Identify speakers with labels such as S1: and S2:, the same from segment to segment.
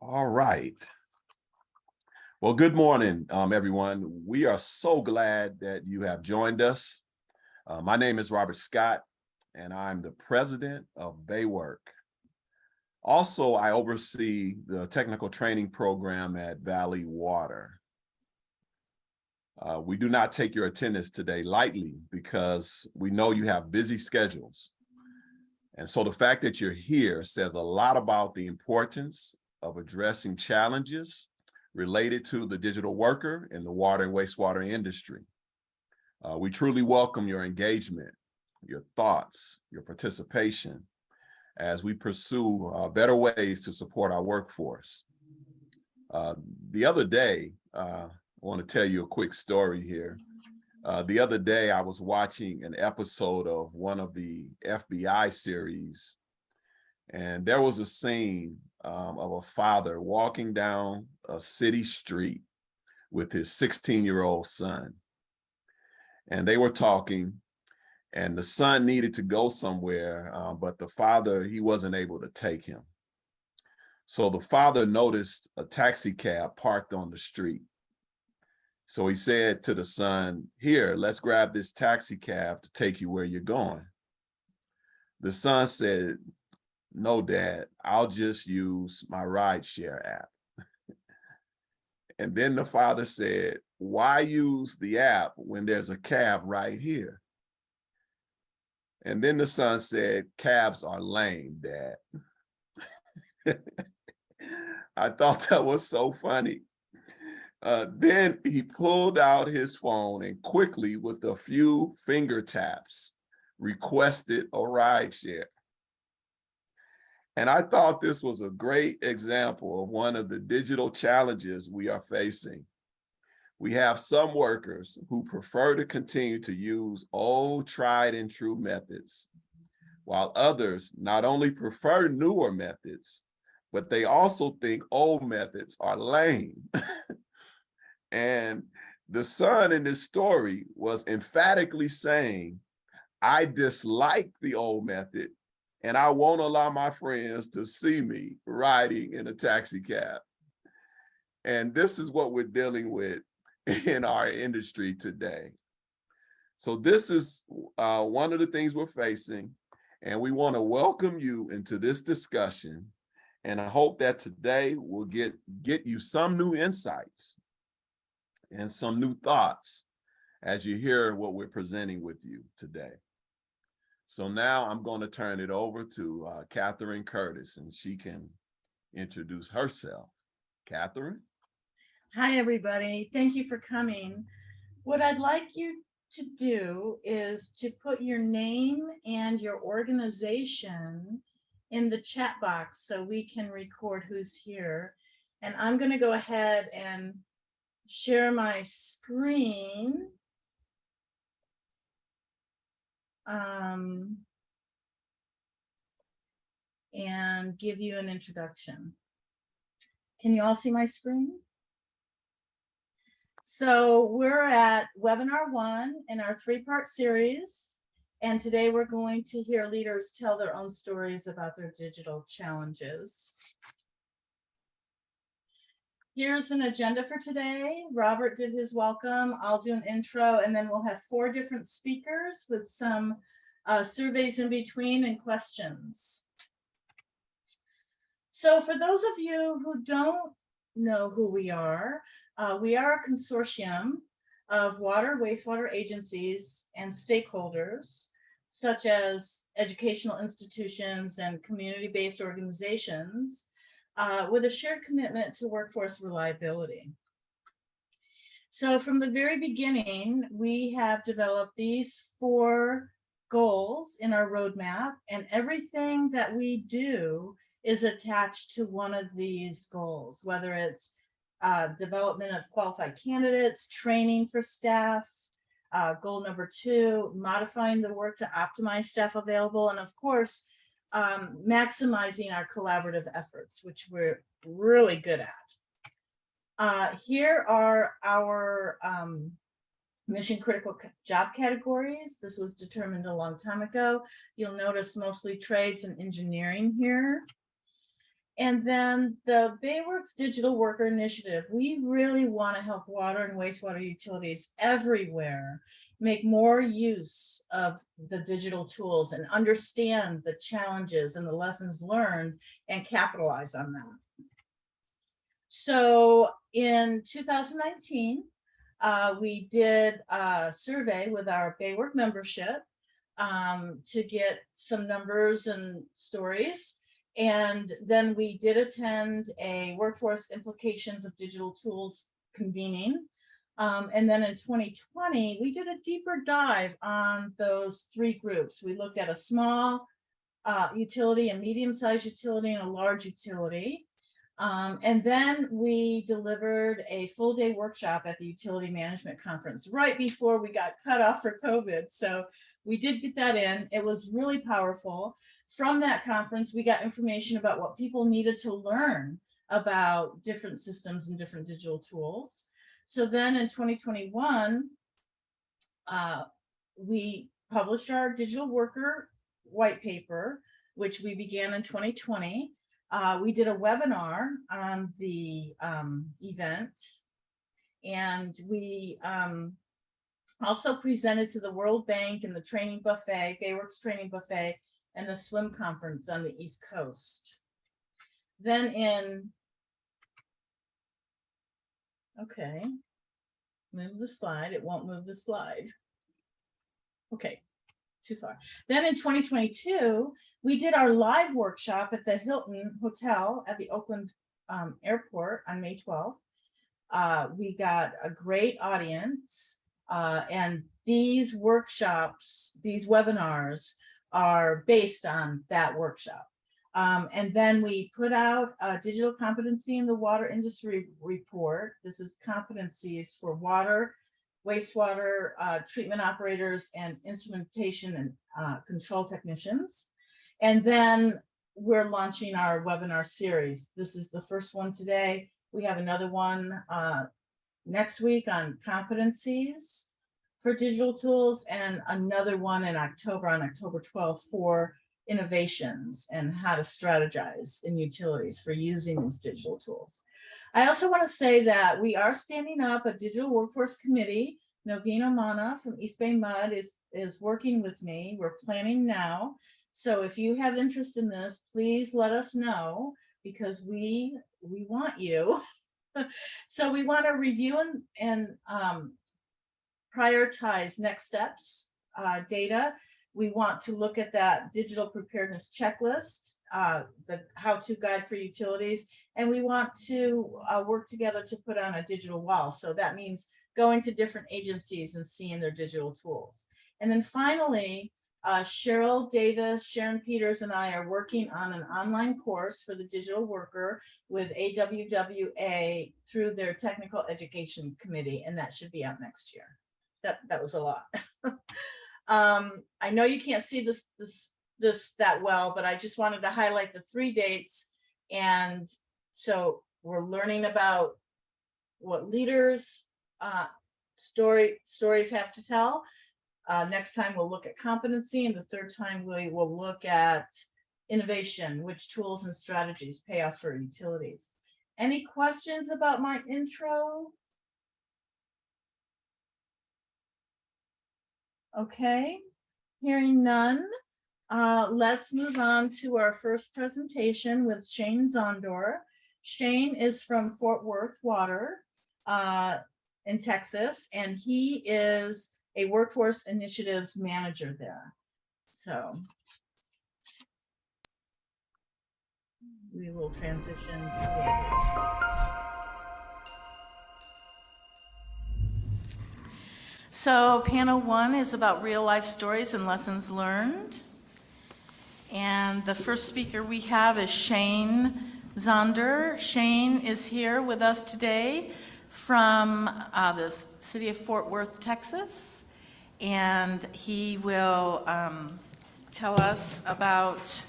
S1: All right. Well, good morning, everyone. We are so glad that you have joined us. My name is Robert Scott, and I'm the president of Baywork. Also, I oversee the technical training program at Valley Water. We do not take your attendance today lightly because we know you have busy schedules. And so the fact that you're here says a lot about the importance of addressing challenges related to the digital worker in the water and wastewater industry. We truly welcome your engagement, your thoughts, your participation as we pursue better ways to support our workforce. The other day, I want to tell you a quick story here. The other day, I was watching an episode of one of the FBI series, and there was a scene of a father walking down a city street with his 16-year-old son. And they were talking, and the son needed to go somewhere, but the father, he wasn't able to take him. So the father noticed a taxi cab parked on the street. So he said to the son, "Here, let's grab this taxi cab to take you where you're going." The son said, "No, Dad, I'll just use my rideshare app." And then the father said, "Why use the app when there's a cab right here?" And then the son said, "Cabs are lame, Dad." I thought that was so funny. Then he pulled out his phone and quickly, with a few finger taps, requested a ride share. And I thought this was a great example of one of the digital challenges we are facing. We have some workers who prefer to continue to use old tried and true methods, while others not only prefer newer methods, but they also think old methods are lame. And the son in this story was emphatically saying, "I dislike the old method, and I won't allow my friends to see me riding in a taxi cab." And this is what we're dealing with in our industry today. So this is one of the things we're facing, and we want to welcome you into this discussion. And I hope that today will get you some new insights and some new thoughts as you hear what we're presenting with you today. So now I'm going to turn it over to Catherine Curtis, and she can introduce herself. Catherine?
S2: Hi, everybody. Thank you for coming. What I'd like you to do is to put your name and your organization in the chat box so we can record who's here. And I'm going to go ahead and share my screen. And give you an introduction. Can you all see my screen? So we're at webinar 1 in our 3-part series. And today we're going to hear leaders tell their own stories about their digital challenges. Here's an agenda for today. Robert did his welcome. I'll do an intro, and then we'll have 4 different speakers with some surveys in between and questions. So for those of you who don't know who we are a consortium of water, wastewater agencies and stakeholders, such as educational institutions and community-based organizations, with a shared commitment to workforce reliability. So from the very beginning, we have developed these 4 goals in our roadmap, and everything that we do is attached to one of these goals, whether it's development of qualified candidates, training for staff, goal number 2, modifying the work to optimize staff available, and of course, maximizing our collaborative efforts, which we're really good at. Here are our mission critical job categories. This was determined a long time ago. You'll notice mostly trades and engineering here. And then the Bayworks Digital Worker Initiative, we really want to help water and wastewater utilities everywhere make more use of the digital tools and understand the challenges and the lessons learned and capitalize on that. So in 2019, we did a survey with our Baywork membership to get some numbers and stories. And then we did attend a workforce implications of digital tools convening. And then in 2020, we did a deeper dive on those three groups. We looked at a small utility, a medium-sized utility, and a large utility. And then we delivered a full-day workshop at the Utility Management Conference right before we got cut off for COVID. So we did get that in. It was really powerful. From that conference, we got information about what people needed to learn about different systems and different digital tools. So then in 2021, we published our digital worker white paper, which we began in 2020. We did a webinar on the event, and we also presented to the World Bank and the training buffet, Bayworks training buffet, and the swim conference on the East Coast. Then okay, move the slide. It won't move the slide. Okay, too far. Then in 2022, we did our live workshop at the Hilton Hotel at the Oakland Airport on May 12th. We got a great audience, and these workshops, these webinars are based on that workshop. And then we put out a digital competency in the water industry report. This is competencies for water, wastewater treatment operators, and instrumentation and control technicians. And then we're launching our webinar series. This is the first one today. We have another one next week on competencies for digital tools, and another one in October, on October 12th, for innovations and how to strategize in utilities for using these digital tools. I also want to say that we are standing up a digital workforce committee. Novena Mana from East Bay Mud is working with me. We're planning now. So if you have interest in this, please let us know, because we want you. So we want to review and prioritize next steps data. We want to look at that digital preparedness checklist, the how-to guide for utilities, and we want to work together to put on a digital wall. So that means going to different agencies and seeing their digital tools. And then finally, Cheryl Davis, Sharon Peters, and I are working on an online course for the digital worker with AWWA through their technical education committee, and that should be out next year. That was a lot. I know you can't see this that well, but I just wanted to highlight the 3 dates. And so we're learning about what leaders stories have to tell. Next time we'll look at competency, and the third time we will look at innovation, which tools and strategies pay off for utilities. Any questions about my intro? Okay, hearing none, let's move on to our first presentation with Shane Zondor. Shane is from Fort Worth Water in Texas, and he is a workforce initiatives manager there. So we will transition to So panel 1 is about real life stories and lessons learned. And the first speaker we have is Shane Zonder. Shane is here with us today from the city of Fort Worth, Texas. And he will tell us about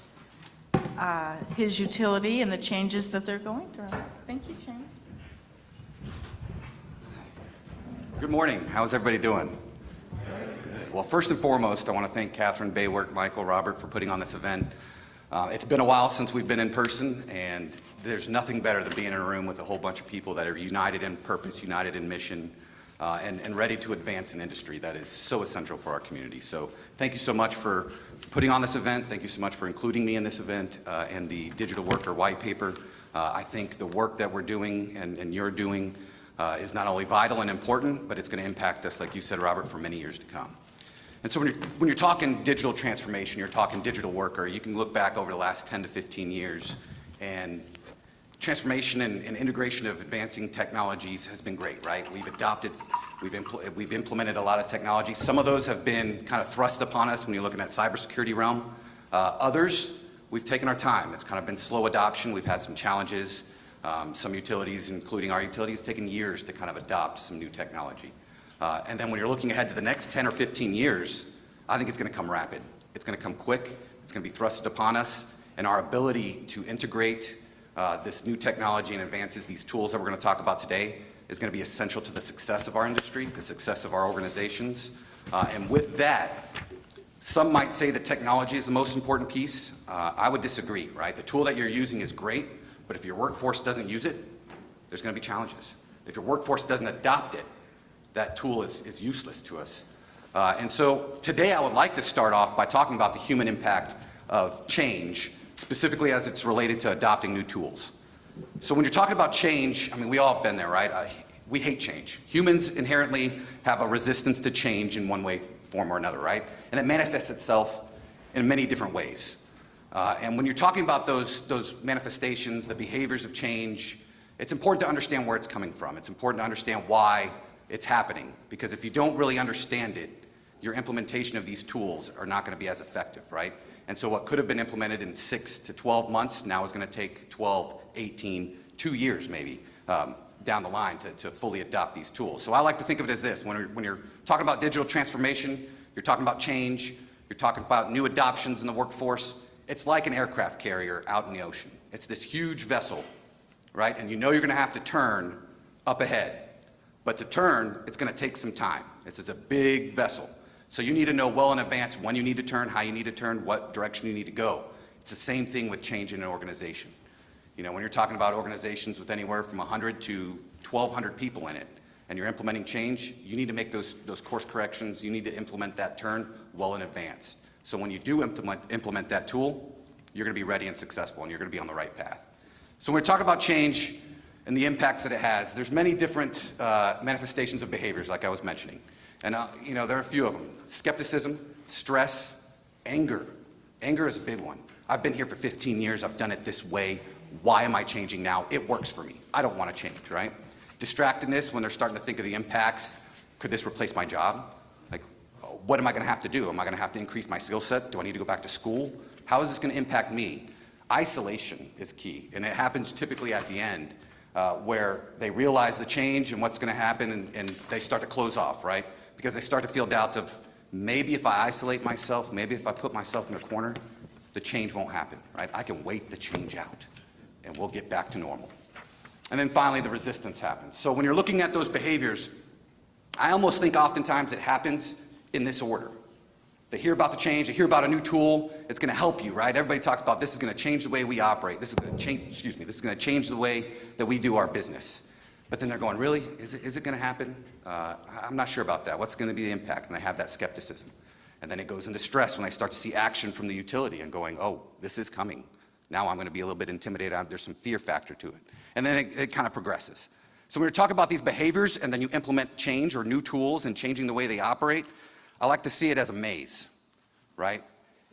S2: his utility and the changes that they're going through. Thank you, Shane.
S3: Good morning. How's everybody doing? Good. Well, first and foremost, I want to thank Catherine, Baywork, Michael, Robert for putting on this event. It's been a while since we've been in person, and there's nothing better than being in a room with a whole bunch of people that are united in purpose, united in mission, and ready to advance an industry that is so essential for our community. So thank you so much for putting on this event. Thank you so much for including me in this event and the Digital Worker White Paper. I think the work that we're doing and you're doing is not only vital and important, but it's going to impact us, like you said, Robert, for many years to come. And so when you're talking digital transformation, you're talking digital worker, you can look back over the last 10 to 15 years, and transformation and integration of advancing technologies has been great, right? We've adopted, we've implemented a lot of technology. Some of those have been kind of thrust upon us when you're looking at cybersecurity realm. Others, we've taken our time. It's kind of been slow adoption. We've had some challenges. Some utilities, including our utilities, taken years to kind of adopt some new technology. And then when you're looking ahead to the next 10 or 15 years, I think it's going to come rapid. It's going to come quick. It's going to be thrusted upon us. And our ability to integrate this new technology and advances, these tools that we're going to talk about today, is going to be essential to the success of our industry, the success of our organizations. And with that, some might say that technology is the most important piece. I would disagree, right? The tool that you're using is great, but if your workforce doesn't use it, there's going to be challenges. If your workforce doesn't adopt it, that tool is useless to us. And so today I would like to start off by talking about the human impact of change, specifically as it's related to adopting new tools. So when you're talking about change, I mean, we all have been there, right? We hate change. Humans inherently have a resistance to change in one way, form, or another, right? And it manifests itself in many different ways. And when you're talking about those manifestations, the behaviors of change, it's important to understand where it's coming from. It's important to understand why it's happening, because if you don't really understand it, your implementation of these tools are not going to be as effective, right? And so what could have been implemented in 6 to 12 months now is going to take 12, 18, 2 years maybe down the line to fully adopt these tools. So I like to think of it as this: when you're talking about digital transformation, you're talking about change, you're talking about new adoptions in the workforce. It's like an aircraft carrier out in the ocean. It's this huge vessel, right? And you know you're going to have to turn up ahead. But to turn, it's going to take some time. This is a big vessel. So you need to know well in advance when you need to turn, how you need to turn, what direction you need to go. It's the same thing with change in an organization. You know, when you're talking about organizations with anywhere from 100 to 1,200 people in it, and you're implementing change, you need to make those course corrections. You need to implement that turn well in advance. So when you do implement that tool, you're going to be ready and successful, and you're going to be on the right path. So when we talk about change and the impacts that it has, there's many different manifestations of behaviors, like I was mentioning. And you know, there are a few of them: skepticism, stress, anger. Anger is a big one. I've been here for 15 years. I've done it this way. Why am I changing now? It works for me. I don't want to change, right? Distractedness, when they're starting to think of the impacts. Could this replace my job? Like, what am I going to have to do? Am I going to have to increase my skill set? Do I need to go back to school? How is this going to impact me? Isolation is key, and it happens typically at the end, where they realize the change and what's going to happen, and they start to close off, right? Because they start to feel doubts of, maybe if I isolate myself, maybe if I put myself in a corner, the change won't happen, right? I can wait the change out, and we'll get back to normal. And then finally, the resistance happens. So when you're looking at those behaviors, I almost think oftentimes it happens in this order. They hear about the change, they hear about a new tool, it's going to help you, right? Everybody talks about this is going to change the way we operate. This is going to change, this is going to change the way that we do our business. But then they're going, really? Is it going to happen? I'm not sure about that. What's going to be the impact? And they have that skepticism. And then it goes into stress when they start to see action from the utility and going, oh, this is coming. Now I'm going to be a little bit intimidated. There's some fear factor to it. And then it kind of progresses. So when you're talking about these behaviors and then you implement change or new tools and changing the way they operate, I like to see it as a maze, right?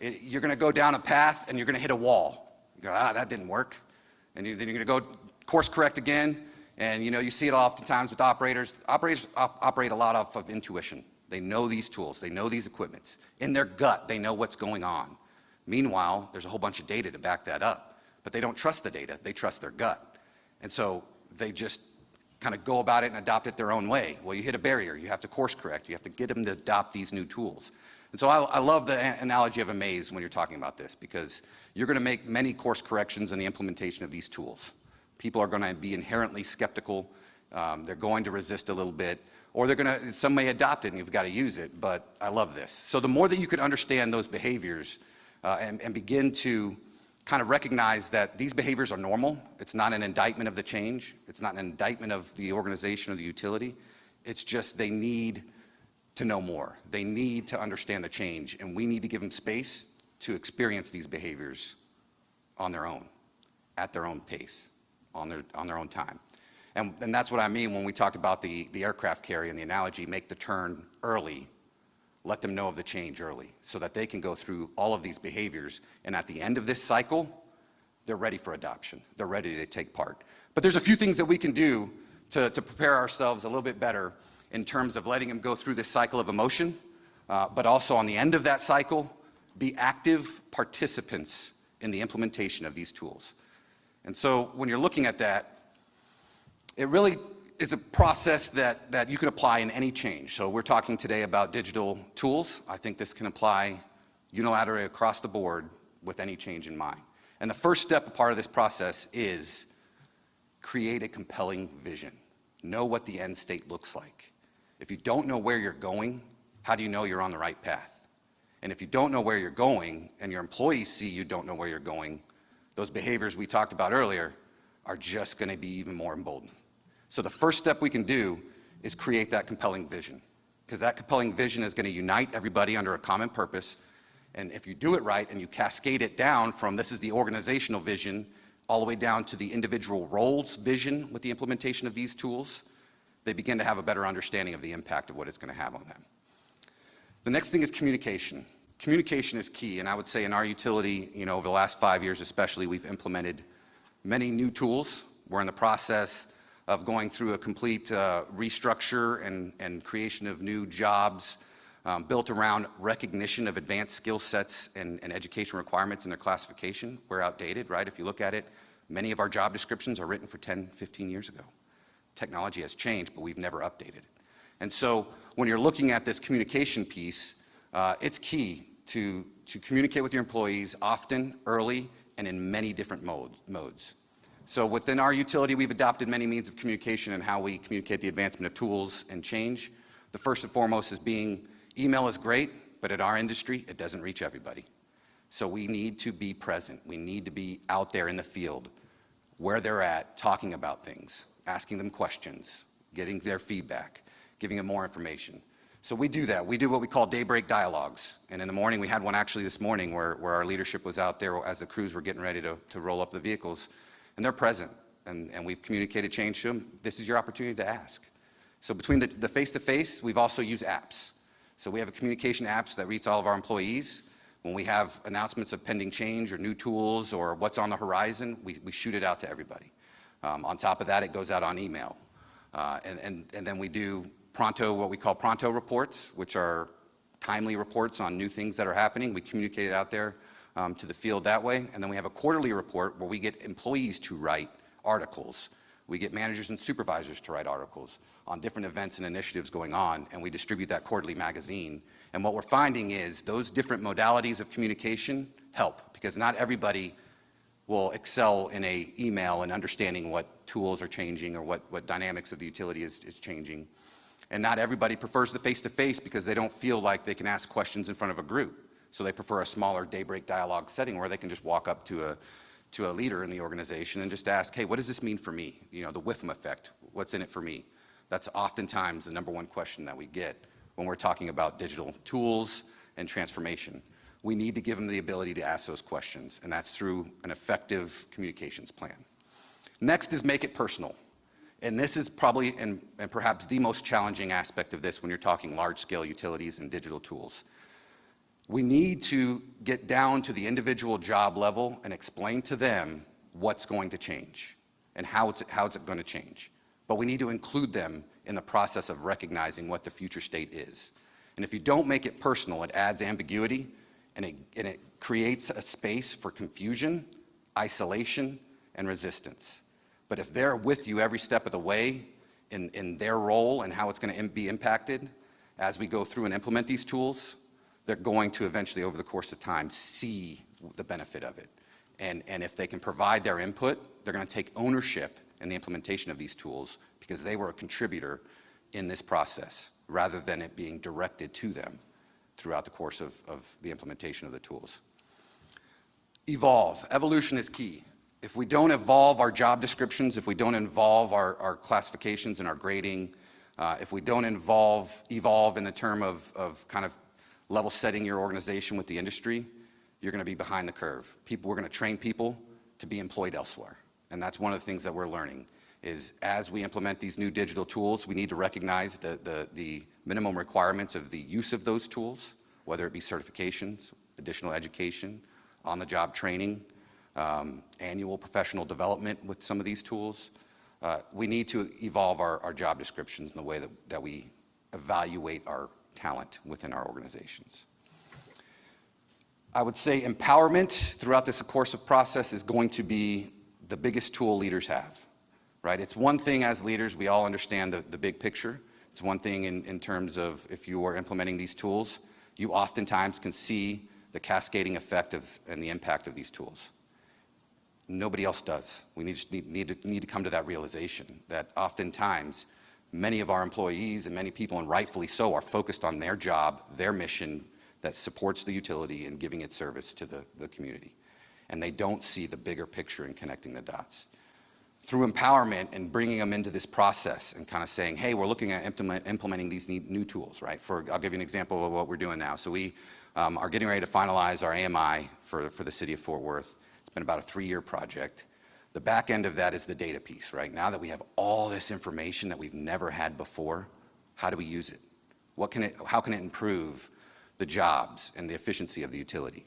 S3: You're going to go down a path and you're going to hit a wall. You go, that didn't work. And then you're going to go course correct again. And you know, you see it oftentimes with operators. Operators operate a lot off of intuition. They know these tools. They know these equipments. In their gut, they know what's going on. Meanwhile, there's a whole bunch of data to back that up. But they don't trust the data. They trust their gut. And so they just kind of go about it and adopt it their own way. Well, you hit a barrier. You have to course correct. You have to get them to adopt these new tools. And so I love the analogy of a maze when you're talking about this, because you're going to make many course corrections in the implementation of these tools. People are going to be inherently skeptical. They're going to resist a little bit, or some may adopt it and you've got to use it, but I love this. So the more that you can understand those behaviors and begin to kind of recognize that these behaviors are normal. It's not an indictment of the change. It's not an indictment of the organization or the utility. It's just they need to know more. They need to understand the change, and we need to give them space to experience these behaviors on their own, at their own pace, on their own time. And that's what I mean when we talked about the aircraft carrier and the analogy, make the turn early, let them know of the change early so that they can go through all of these behaviors, and at the end of this cycle, they're ready for adoption. They're ready to take part. But there's a few things that we can do to prepare ourselves a little bit better in terms of letting them go through this cycle of emotion, but also on the end of that cycle, be active participants in the implementation of these tools. And so when you're looking at that, it really is a process that you can apply in any change. So we're talking today about digital tools. I think this can apply unilaterally across the board with any change in mind. And the first step, part of this process, is create a compelling vision. Know what the end state looks like. If you don't know where you're going, how do you know you're on the right path? And if you don't know where you're going and your employees see you don't know where you're going, those behaviors we talked about earlier are just going to be even more emboldened. So the first step we can do is create that compelling vision, because that compelling vision is going to unite everybody under a common purpose. And if you do it right and you cascade it down from this is the organizational vision all the way down to the individual roles vision with the implementation of these tools, they begin to have a better understanding of the impact of what it's going to have on them. The next thing is communication. Communication is key, and I would say in our utility, over the last 5 years especially, we've implemented many new tools. We're in the process of going through a complete restructure and creation of new jobs built around recognition of advanced skill sets and education requirements in their classification. We're outdated, right? If you look at it, many of our job descriptions are written for 10, 15 years ago. Technology has changed, but we've never updated it. And so when you're looking at this communication piece, it's key to communicate with your employees often, early, and in many different modes. So within our utility, we've adopted many means of communication and how we communicate the advancement of tools and change. The first and foremost is email is great, but in our industry, it doesn't reach everybody. So we need to be present. We need to be out there in the field, where they're at, talking about things, asking them questions, getting their feedback, giving them more information. So we do that. We do what we call daybreak dialogues. And in the morning, we had one actually this morning where our leadership was out there as the crews were getting ready to roll up the vehicles. And they're present. And we've communicated change to them. This is your opportunity to ask. So between the face-to-face, we've also used apps. So we have a communication apps that reach all of our employees. When we have announcements of pending change or new tools or what's on the horizon, we shoot it out to everybody. On top of that, it goes out on email. And then we do what we call pronto reports, which are timely reports on new things that are happening. We communicate it out there to the field that way. And then we have a quarterly report where we get employees to write articles. We get managers and supervisors to write articles on different events and initiatives going on, and we distribute that quarterly magazine. And what we're finding is those different modalities of communication help, because not everybody will excel in an email and understanding what tools are changing or what dynamics of the utility is changing. And not everybody prefers the face-to-face because they don't feel like they can ask questions in front of a group. So they prefer a smaller daybreak dialogue setting where they can just walk up to a leader in the organization and just ask, hey, what does this mean for me? The Whiffam effect, what's in it for me? That's oftentimes the number one question that we get when we're talking about digital tools and transformation. We need to give them the ability to ask those questions, and that's through an effective communications plan. Next is make it personal. And this is probably and perhaps the most challenging aspect of this when you're talking large-scale utilities and digital tools. We need to get down to the individual job level and explain to them what's going to change and how is it going to change. But we need to include them in the process of recognizing what the future state is. And if you don't make it personal, it adds ambiguity and it creates a space for confusion, isolation, and resistance. But if they're with you every step of the way in their role and how it's going to be impacted as we go through and implement these tools, they're going to eventually, over the course of time, see the benefit of it. And if they can provide their input, they're going to take ownership in the implementation of these tools because they were a contributor in this process rather than it being directed to them throughout the course of the implementation of the tools. Evolve. Evolution is key. If we don't evolve our job descriptions, if we don't involve our classifications and our grading, if we don't evolve in the term of kind of level setting your organization with the industry, you're going to be behind the curve. We're going to train people to be employed elsewhere. And that's one of the things that we're learning is as we implement these new digital tools, we need to recognize the minimum requirements of the use of those tools, whether it be certifications, additional education, on-the-job training, annual professional development with some of these tools. We need to evolve our job descriptions in the way that we evaluate our talent within our organizations. I would say empowerment throughout this coursive process is going to be the biggest tool leaders have, right? It's one thing as leaders, we all understand the big picture. It's one thing in terms of if you are implementing these tools, you oftentimes can see the cascading effect and the impact of these tools. Nobody else does. We need to come to that realization that oftentimes many of our employees and many people, and rightfully so, are focused on their job, their mission that supports the utility and giving its service to the community. And they don't see the bigger picture and connecting the dots. Through empowerment and bringing them into this process and kind of saying, hey, we're looking at implementing these new tools, right? I'll give you an example of what we're doing now. So we are getting ready to finalize our AMI for the city of Fort Worth. It's been about a 3-year project. The back end of that is the data piece, right? Now that we have all this information that we've never had before, how do we use it? How can it improve the jobs and the efficiency of the utility?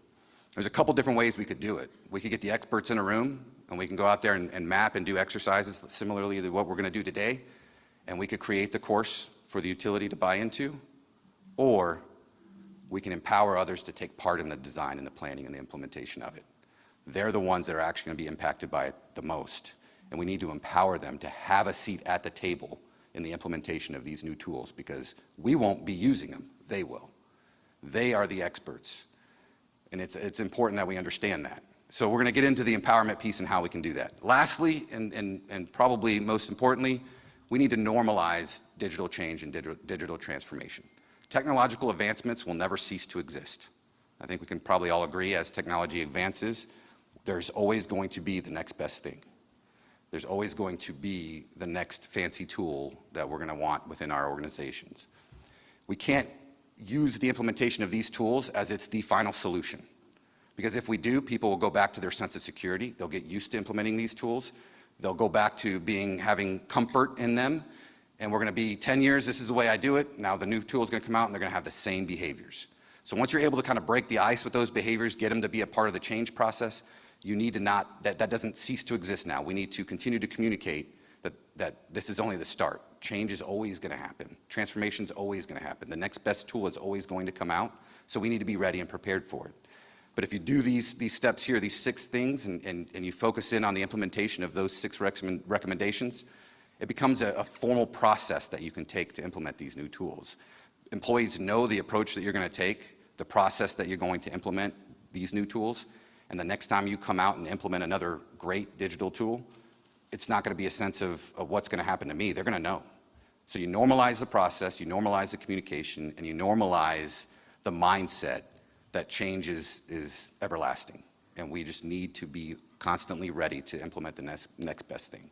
S3: There's a couple different ways we could do it. We could get the experts in a room and we can go out there and map and do exercises similarly to what we're going to do today, and we could create the course for the utility to buy into, or we can empower others to take part in the design and the planning and the implementation of it. They're the ones that are actually going to be impacted by it the most, and we need to empower them to have a seat at the table in the implementation of these new tools, because we won't be using them, they will. They are the experts, and it's important that we understand that. So we're going to get into the empowerment piece and how we can do that. Lastly, and probably most importantly, we need to normalize digital change and digital transformation. Technological advancements will never cease to exist. I think we can probably all agree as technology advances, there's always going to be the next best thing. There's always going to be the next fancy tool that we're going to want within our organizations. We can't use the implementation of these tools as it's the final solution. Because if we do, people will go back to their sense of security. They'll get used to implementing these tools. They'll go back to having comfort in them. And we're going to be 10 years, this is the way I do it. Now the new tool is going to come out and they're going to have the same behaviors. So once you're able to kind of break the ice with those behaviors, get them to be a part of the change process, you need to that doesn't cease to exist now. We need to continue to communicate that this is only the start. Change is always going to happen. Transformation is always going to happen. The next best tool is always going to come out. So we need to be ready and prepared for it. But if you do these steps here, these 6 things, and you focus in on the implementation of those 6 recommendations, it becomes a formal process that you can take to implement these new tools. Employees know the approach that you're going to take, the process that you're going to implement these new tools, and the next time you come out and implement another great digital tool, it's not going to be a sense of what's going to happen to me. They're going to know. So you normalize the process, you normalize the communication, and you normalize the mindset that change is everlasting. And we just need to be constantly ready to implement the next best thing.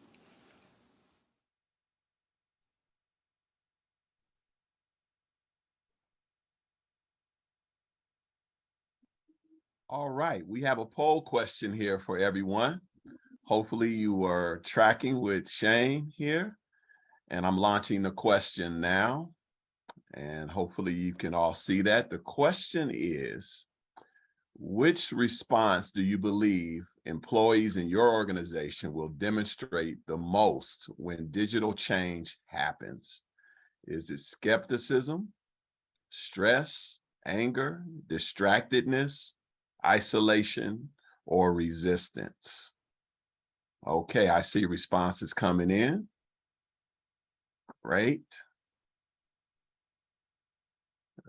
S1: All right, we have a poll question here for everyone. Hopefully you are tracking with Shane here, and I'm launching the question now, and hopefully you can all see that. The question is, which response do you believe employees in your organization will demonstrate the most when digital change happens? Is it skepticism, stress, anger, distractedness, isolation, or resistance? Okay, I see responses coming in. Great.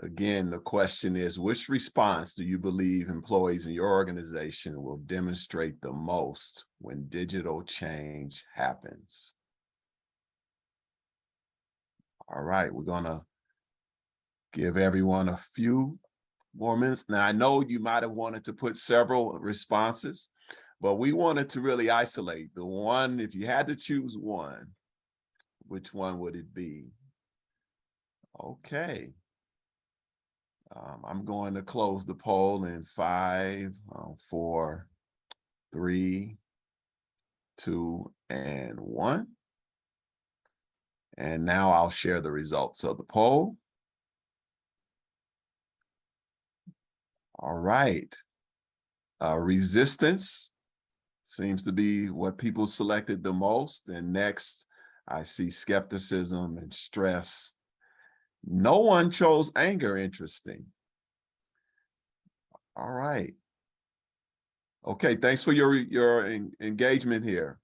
S1: Again, the question is, which response do you believe employees in your organization will demonstrate the most when digital change happens? All right, we're going to give everyone a few more minutes. Now, I know you might have wanted to put several responses, but we wanted to really isolate the one. If you had to choose one, which one would it be? Okay. I'm going to close the poll in 5, 4, 3, 2, and 1. And now I'll share the results of the poll. All right. Resistance seems to be what people selected the most. And next, I see skepticism and stress. No one chose anger, interesting. All right. Okay, thanks for your engagement here.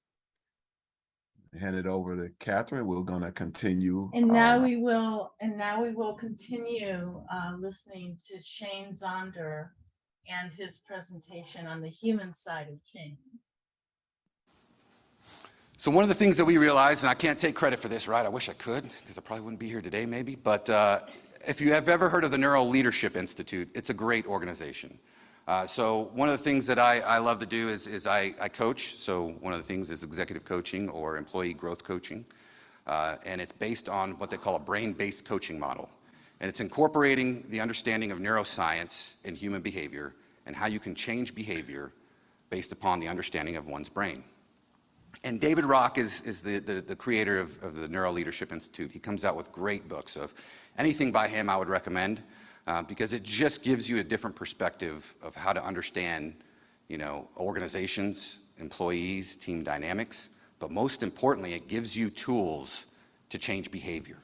S1: Hand it over to Catherine. We're going to continue.
S2: And now we will continue listening to Shane Zonder and his presentation on the human side of change.
S3: So one of the things that we realized, and I can't take credit for this, right? I wish I could, because I probably wouldn't be here today maybe, but if you have ever heard of the Neuro Leadership Institute, it's a great organization. So one of the things that I love to do is I coach. So one of the things is executive coaching or employee growth coaching. And it's based on what they call a brain-based coaching model. And it's incorporating the understanding of neuroscience in human behavior and how you can change behavior based upon the understanding of one's brain. And David Rock is the creator of the Neuro Leadership Institute. He comes out with great books. So if anything by him I would recommend, because it just gives you a different perspective of how to understand, organizations, employees, team dynamics. But most importantly, it gives you tools to change behavior.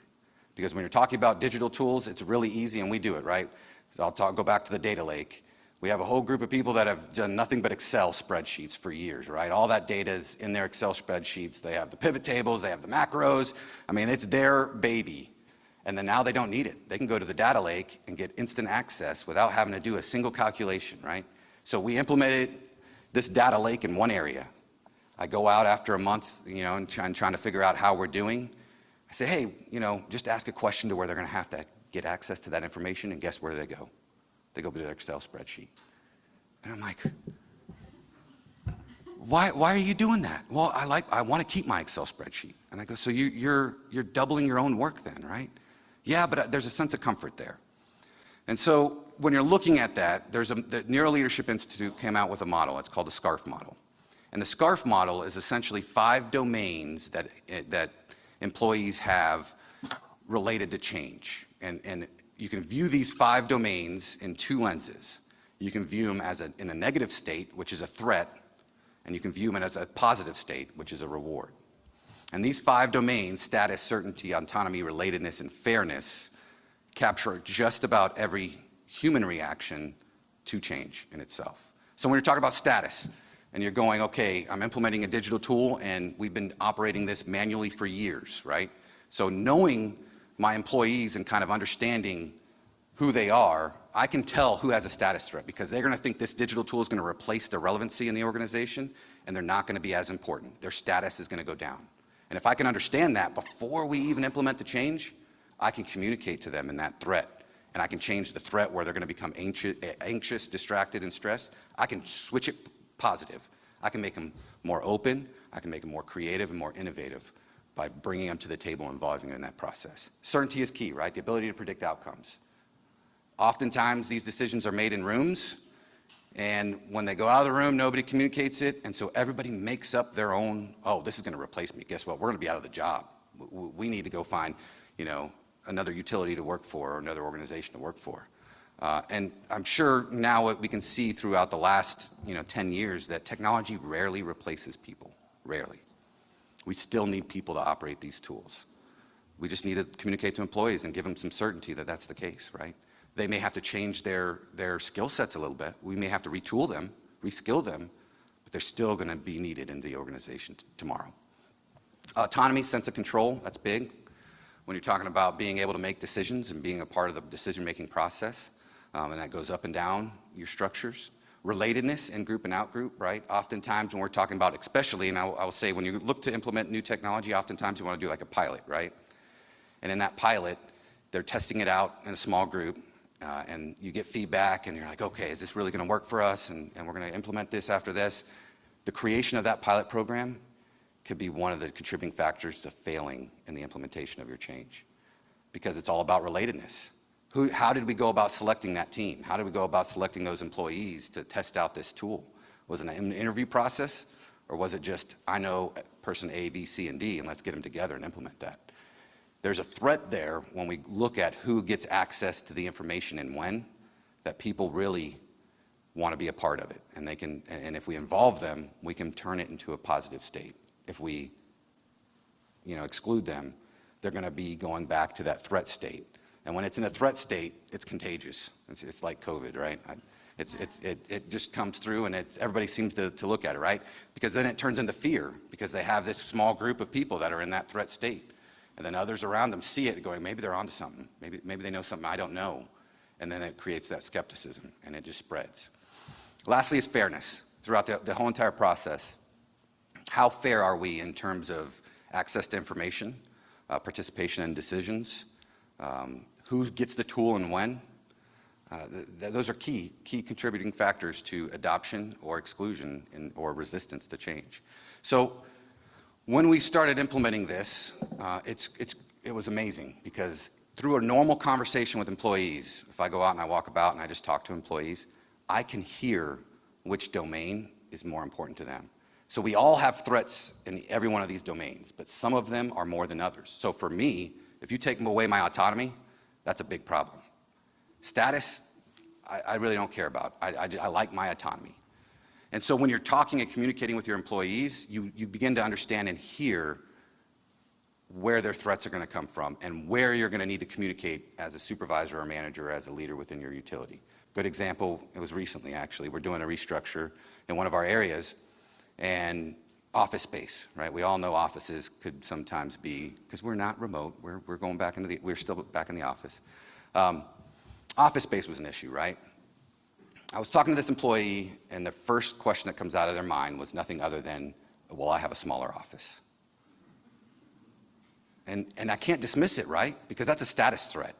S3: Because when you're talking about digital tools, it's really easy, and we do it, right? So go back to the data lake. We have a whole group of people that have done nothing but Excel spreadsheets for years, right? All that data is in their Excel spreadsheets. They have the pivot tables, they have the macros. I mean, it's their baby. And then now they don't need it. They can go to the data lake and get instant access without having to do a single calculation, right? So we implemented this data lake in one area. I go out after a month, and trying to figure out how we're doing. I say, hey, just ask a question to where they're going to have to get access to that information, and guess where they go? They go to their Excel spreadsheet. And I'm like, why are you doing that? Well, I want to keep my Excel spreadsheet. And I go, so you're doubling your own work then, right? Yeah, but there's a sense of comfort there. And so when you're looking at that, the Neuro Leadership Institute came out with a model. It's called the SCARF model. And the SCARF model is essentially 5 domains that employees have related to change. And you can view these 5 domains in 2 lenses. You can view them in a negative state, which is a threat, and you can view them as a positive state, which is a reward. And these 5 domains, status, certainty, autonomy, relatedness, and fairness, capture just about every human reaction to change in itself. So when you're talking about status, and you're going, okay, I'm implementing a digital tool, and we've been operating this manually for years, right? So knowing my employees and kind of understanding who they are, I can tell who has a status threat, because they're going to think this digital tool is going to replace their relevancy in the organization, and they're not going to be as important. Their status is going to go down. And if I can understand that before we even implement the change, I can communicate to them in that threat. And I can change the threat where they're going to become anxious, distracted, and stressed. I can switch it positive. I can make them more open. I can make them more creative and more innovative by bringing them to the table and involving them in that process. Certainty is key, right? The ability to predict outcomes. Oftentimes, these decisions are made in rooms, and when they go out of the room, nobody communicates it, and so everybody makes up their own, oh, this is going to replace me. Guess what? We're going to be out of the job. We need to go find, another utility to work for or another organization to work for. And I'm sure now what we can see throughout the last 10 years that technology rarely replaces people, rarely. We still need people to operate these tools. We just need to communicate to employees and give them some certainty that that's the case, right? They may have to change their skill sets a little bit. We may have to retool them, reskill them, but they're still going to be needed in the organization tomorrow. Autonomy, sense of control, that's big. When you're talking about being able to make decisions and being a part of the decision-making process, and that goes up and down your structures. Relatedness, in-group and out-group, right? Oftentimes when we're talking about, especially, and I will say when you look to implement new technology, oftentimes you want to do like a pilot, right? And in that pilot, they're testing it out in a small group, and you get feedback and you're like, okay, is this really going to work for us? And we're going to implement this after this. The creation of that pilot program could be one of the contributing factors to failing in the implementation of your change, because it's all about relatedness. How did we go about selecting that team? How did we go about selecting those employees to test out this tool? Was it an interview process, or was it just, I know person A, B, C, and D, and let's get them together and implement that? There's a threat there when we look at who gets access to the information and when, that people really want to be a part of it. And they can, and if we involve them, we can turn it into a positive state. If we, exclude them, they're going to be going back to that threat state. And when it's in a threat state, it's contagious. It's like COVID, right? It just comes through, and everybody seems to look at it, right? Because then it turns into fear, because they have this small group of people that are in that threat state. And then others around them see it going, maybe they're onto something. Maybe they know something I don't know. And then it creates that skepticism, and it just spreads. Lastly is fairness. Throughout the whole entire process, how fair are we in terms of access to information, participation in decisions, who gets the tool and when? Those are key contributing factors to adoption or exclusion or resistance to change. So when we started implementing this, it was amazing, because through a normal conversation with employees, if I go out and I walk about and I just talk to employees, I can hear which domain is more important to them. So we all have threats in every one of these domains, but some of them are more than others. So for me, if you take away my autonomy, that's a big problem. Status, I really don't care about. I like my autonomy. And so when you're talking and communicating with your employees, you begin to understand and hear where their threats are going to come from and where you're going to need to communicate as a supervisor or manager or as a leader within your utility. Good example, it was recently actually, we're doing a restructure in one of our areas, and office space, right? We all know offices could sometimes be, because we're not remote, we're going back into we're still back in the office. Office space was an issue, right? I was talking to this employee, and the first question that comes out of their mind was nothing other than, well, I have a smaller office. And I can't dismiss it, right? Because that's a status threat.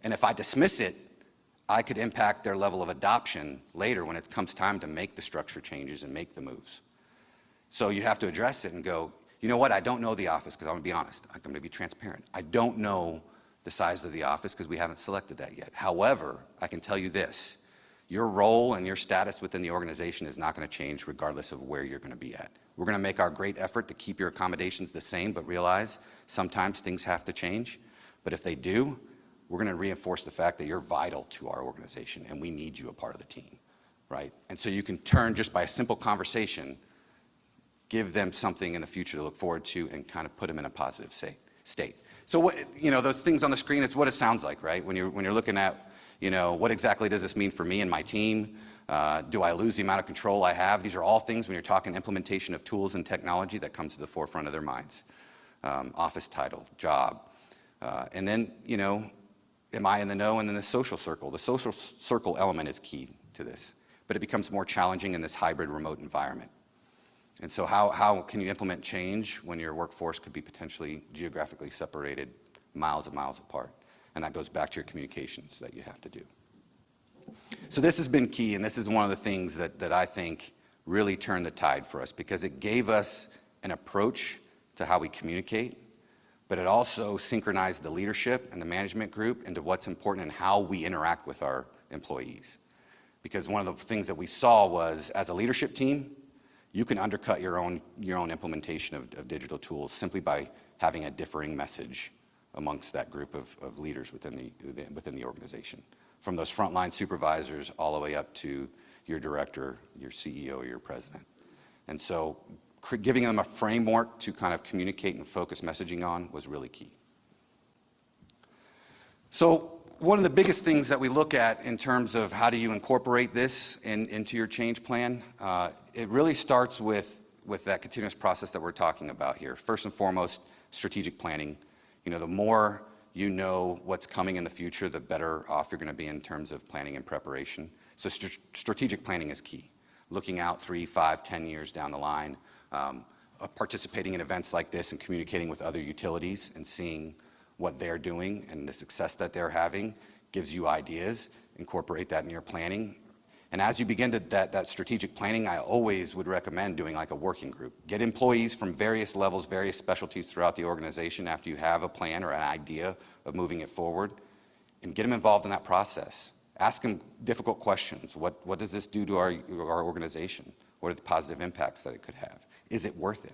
S3: And if I dismiss it, I could impact their level of adoption later when it comes time to make the structure changes and make the moves. So you have to address it and go, you know what, I don't know the office, because I'm going to be honest. I'm going to be transparent. I don't know the size of the office because we haven't selected that yet. However, I can tell you this. Your role and your status within the organization is not going to change regardless of where you're going to be at. We're going to make our great effort to keep your accommodations the same, but realize sometimes things have to change. But if they do, we're going to reinforce the fact that you're vital to our organization and we need you a part of the team, right? And so you can turn just by a simple conversation, give them something in the future to look forward to and kind of put them in a positive state. So what, those things on the screen, it's what it sounds like, right? When you're looking at, what exactly does this mean for me and my team? Do I lose the amount of control I have? These are all things when you're talking implementation of tools and technology that comes to the forefront of their minds. Office title, job. And then, am I in the know? And then the social circle. The social circle element is key to this, but it becomes more challenging in this hybrid remote environment. And so how can you implement change when your workforce could be potentially geographically separated miles and miles apart? And that goes back to your communications that you have to do. So this has been key, and this is one of the things that I think really turned the tide for us, because it gave us an approach to how we communicate, but it also synchronized the leadership and the management group into what's important and how we interact with our employees. Because one of the things that we saw was, as a leadership team, you can undercut your own implementation of digital tools simply by having a differing message amongst that group of leaders within the organization, from those frontline supervisors all the way up to your director, your CEO, or your president. And so giving them a framework to kind of communicate and focus messaging on was really key. So one of the biggest things that we look at in terms of how do you incorporate this into your change plan, it really starts with that continuous process that we're talking about here. First and foremost, strategic planning. The more you know what's coming in the future, the better off you're going to be in terms of planning and preparation. So strategic planning is key. Looking out 3, 5, 10 years down the line, participating in events like this and communicating with other utilities and seeing what they're doing and the success that they're having gives you ideas, incorporate that in your planning. And as you begin that strategic planning, I always would recommend doing like a working group. Get employees from various levels, various specialties throughout the organization after you have a plan or an idea of moving it forward, and get them involved in that process. Ask them difficult questions. What does this do to our organization? What are the positive impacts that it could have? Is it worth it?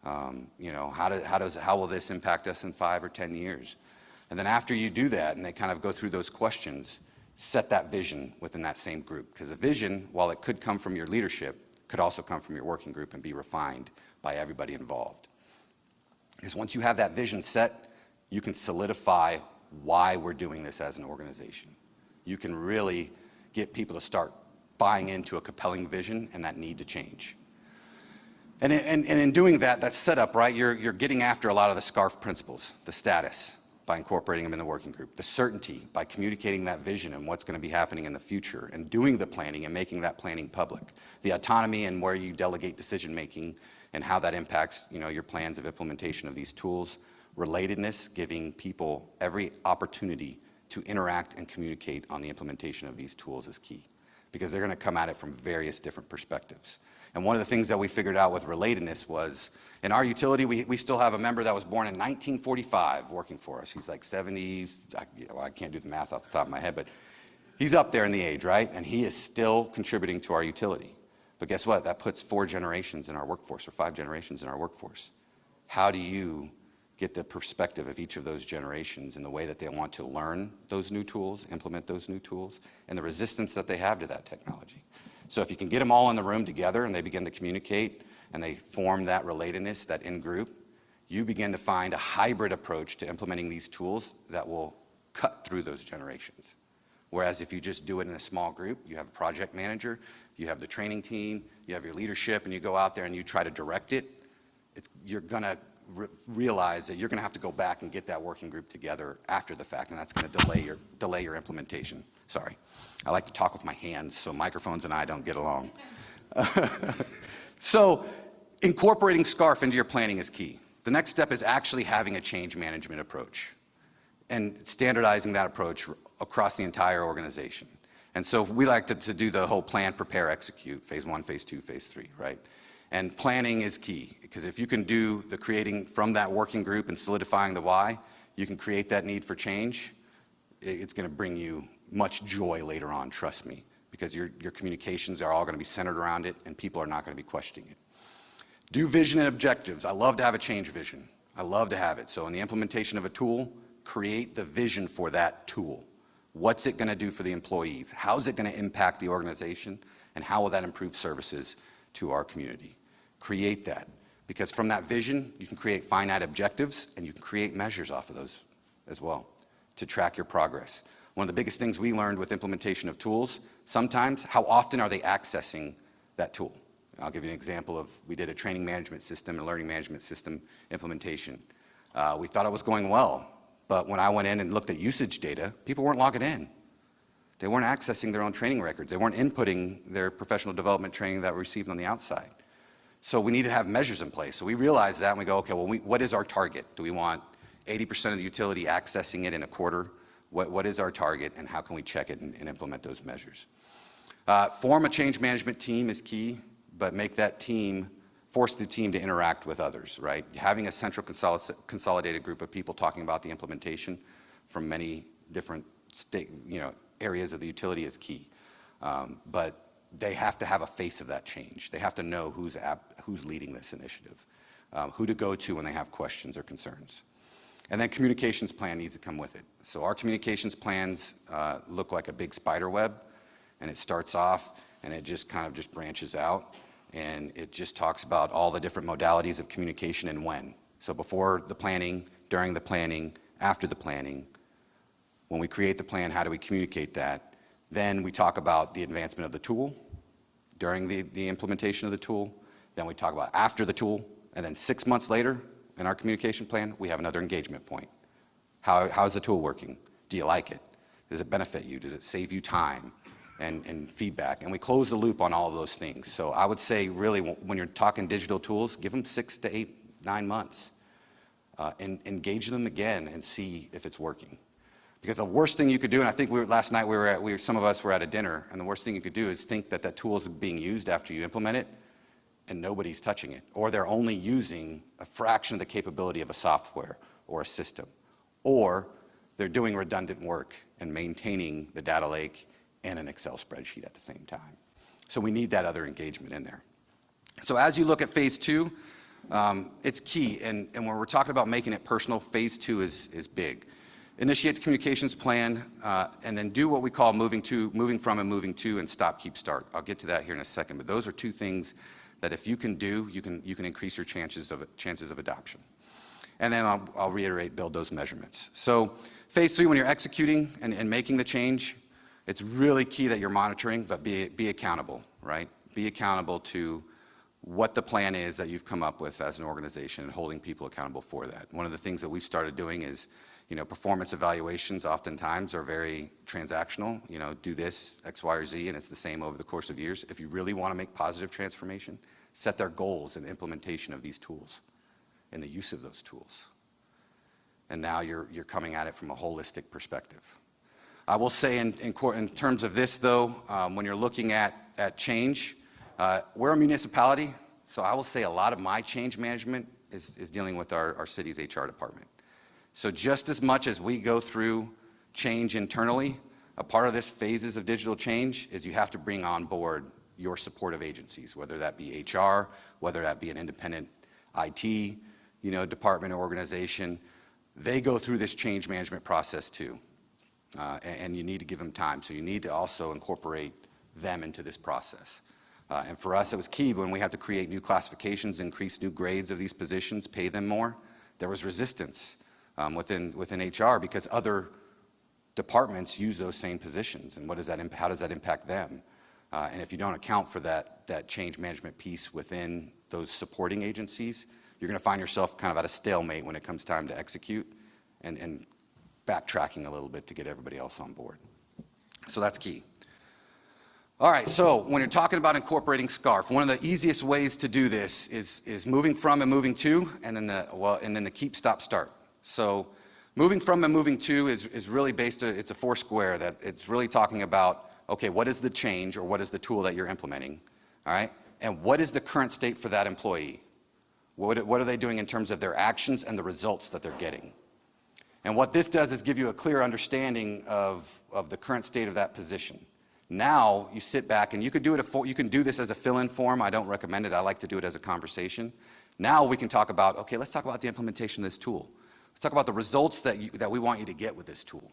S3: How will this impact us in 5 or 10 years? And then after you do that, and they kind of go through those questions, set that vision within that same group. Because the vision, while it could come from your leadership, could also come from your working group and be refined by everybody involved. Because once you have that vision set, you can solidify why we're doing this as an organization. You can really get people to start buying into a compelling vision and that need to change. And in doing that, that's set up, right? You're getting after a lot of the SCARF principles, the status, by incorporating them in the working group, the certainty by communicating that vision and what's going to be happening in the future, and doing the planning and making that planning public, the autonomy and where you delegate decision making and how that impacts your plans of implementation of these tools, relatedness, giving people every opportunity to interact and communicate on the implementation of these tools is key, because they're going to come at it from various different perspectives. And one of the things that we figured out with relatedness was, in our utility, we still have a member that was born in 1945 working for us. He's like 70s, I can't do the math off the top of my head, but he's up there in the age, right? And he is still contributing to our utility. But guess what? That puts 4 generations in our workforce, or 5 generations in our workforce. How do you get the perspective of each of those generations in the way that they want to learn those new tools, implement those new tools, and the resistance that they have to that technology? So if you can get them all in the room together and they begin to communicate and they form that relatedness, that in-group, you begin to find a hybrid approach to implementing these tools that will cut through those generations. Whereas if you just do it in a small group, you have a project manager, you have the training team, you have your leadership, and you go out there and you try to direct it, you're going to realize that you're going to have to go back and get that working group together after the fact, and that's going to delay your implementation. Sorry. I like to talk with my hands, so microphones and I don't get along. So incorporating SCARF into your planning is key. The next step is actually having a change management approach and standardizing that approach across the entire organization. And so we like to do the whole plan, prepare, execute, phase 1, phase 2, phase 3, right? And planning is key, because if you can do the creating from that working group and solidifying the why, you can create that need for change. It's going to bring you much joy later on, trust me, because your communications are all going to be centered around it and people are not going to be questioning it. Do vision and objectives. I love to have a change vision. I love to have it. So in the implementation of a tool, create the vision for that tool. What's it going to do for the employees? How's it going to impact the organization? And how will that improve services to our community? Create that, because from that vision, you can create finite objectives and you can create measures off of those as well to track your progress. One of the biggest things we learned with implementation of tools, sometimes, how often are they accessing that tool? I'll give you an example of, we did a training management system and learning management system implementation. We thought it was going well, but when I went in and looked at usage data, people weren't logging in. They weren't accessing their own training records. They weren't inputting their professional development training that we received on the outside. So we need to have measures in place. So we realized that and we go, okay, well, what is our target? Do we want 80% of the utility accessing it in a quarter? What is our target, and how can we check it and implement those measures? Form a change management team is key, but make that team, force the team to interact with others, right? Having a central consolidated group of people talking about the implementation from many different areas of the utility is key. But they have to have a face of that change. They have to know who's leading this initiative, who to go to when they have questions or concerns. And then communications plan needs to come with it. So our communications plans look like a big spider web, and it starts off and it just kind of just branches out, and it just talks about all the different modalities of communication and when. So before the planning, during the planning, after the planning, when we create the plan, how do we communicate that? Then we talk about the advancement of the tool during the implementation of the tool. Then we talk about after the tool, and then 6 months later, in our communication plan, we have another engagement point. How's the tool working? Do you like it? Does it benefit you? Does it save you time and feedback? And we close the loop on all of those things. So I would say really when you're talking digital tools, give them 6 to 8, 9 months. And engage them again and see if it's working. Because the worst thing you could do, and I think last night some of us were at a dinner, and the worst thing you could do is think that that tool is being used after you implement it, and nobody's touching it, or they're only using a fraction of the capability of a software or a system, or they're doing redundant work and maintaining the data lake and an Excel spreadsheet at the same time. So we need that other engagement in there. So as you look at phase two, it's key, and when we're talking about making it personal, phase two is big. Initiate the communications plan, and then do what we call moving from and moving to, and stop, keep, start. I'll get to that here in a second, but those are two things that if you can do, you can increase your chances of adoption. And then I'll reiterate, build those measurements. So phase three, when you're executing and making the change, it's really key that you're monitoring, but be accountable, right? Be accountable to what the plan is that you've come up with as an organization and holding people accountable for that. One of the things that we've started doing is, performance evaluations oftentimes are very transactional, do this, X, Y, or Z, and it's the same over the course of years. If you really want to make positive transformation, set their goals and implementation of these tools and the use of those tools. And now you're coming at it from a holistic perspective. I will say in terms of this though, when you're looking at change, we're a municipality, so I will say a lot of my change management is dealing with our city's HR department. So just as much as we go through change internally, a part of this phases of digital change is you have to bring on board your supportive agencies, whether that be HR, whether that be an independent IT, department or organization. They go through this change management process too, and you need to give them time. So you need to also incorporate them into this process. And for us, it was key when we had to create new classifications, increase new grades of these positions, pay them more. There was resistance within HR because other departments use those same positions. And how does that impact them? And if you don't account for that change management piece within those supporting agencies, you're going to find yourself kind of at a stalemate when it comes time to execute and backtracking a little bit to get everybody else on board. So that's key. All right, so when you're talking about incorporating SCARF, one of the easiest ways to do this is moving from and moving to, and then the keep, stop, start. So moving from and moving to is really it's a four square that it's really talking about, okay, what is the change or what is the tool that you're implementing, all right? And what is the current state for that employee? What are they doing in terms of their actions and the results that they're getting? And what this does is give you a clear understanding of the current state of that position. Now you sit back and you can do this as a fill-in form. I don't recommend it. I like to do it as a conversation. Now we can talk about, okay, let's talk about the implementation of this tool. Let's talk about the results that we want you to get with this tool.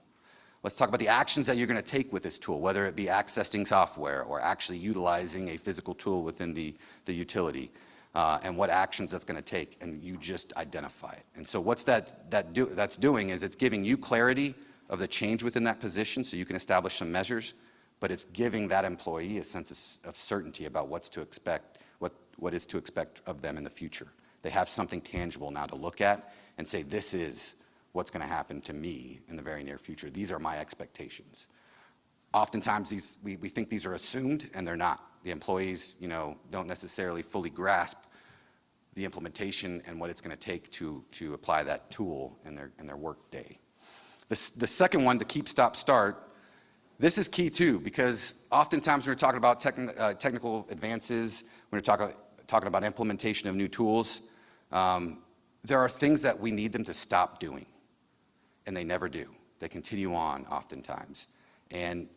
S3: Let's talk about the actions that you're going to take with this tool, whether it be accessing software or actually utilizing a physical tool within the utility, and what actions that's going to take, and you just identify it. And so what's that's doing is it's giving you clarity of the change within that position so you can establish some measures, but it's giving that employee a sense of certainty about what is to expect of them in the future. They have something tangible now to look at and say, this is what's going to happen to me in the very near future. These are my expectations. Oftentimes we think these are assumed, and they're not. The employees don't necessarily fully grasp the implementation and what it's going to take to apply that tool in their work day. The second one, the keep, stop, start, this is key too, because oftentimes when we're talking about technical advances, when we're talking about implementation of new tools, there are things that we need them to stop doing, and they never do. They continue on oftentimes. And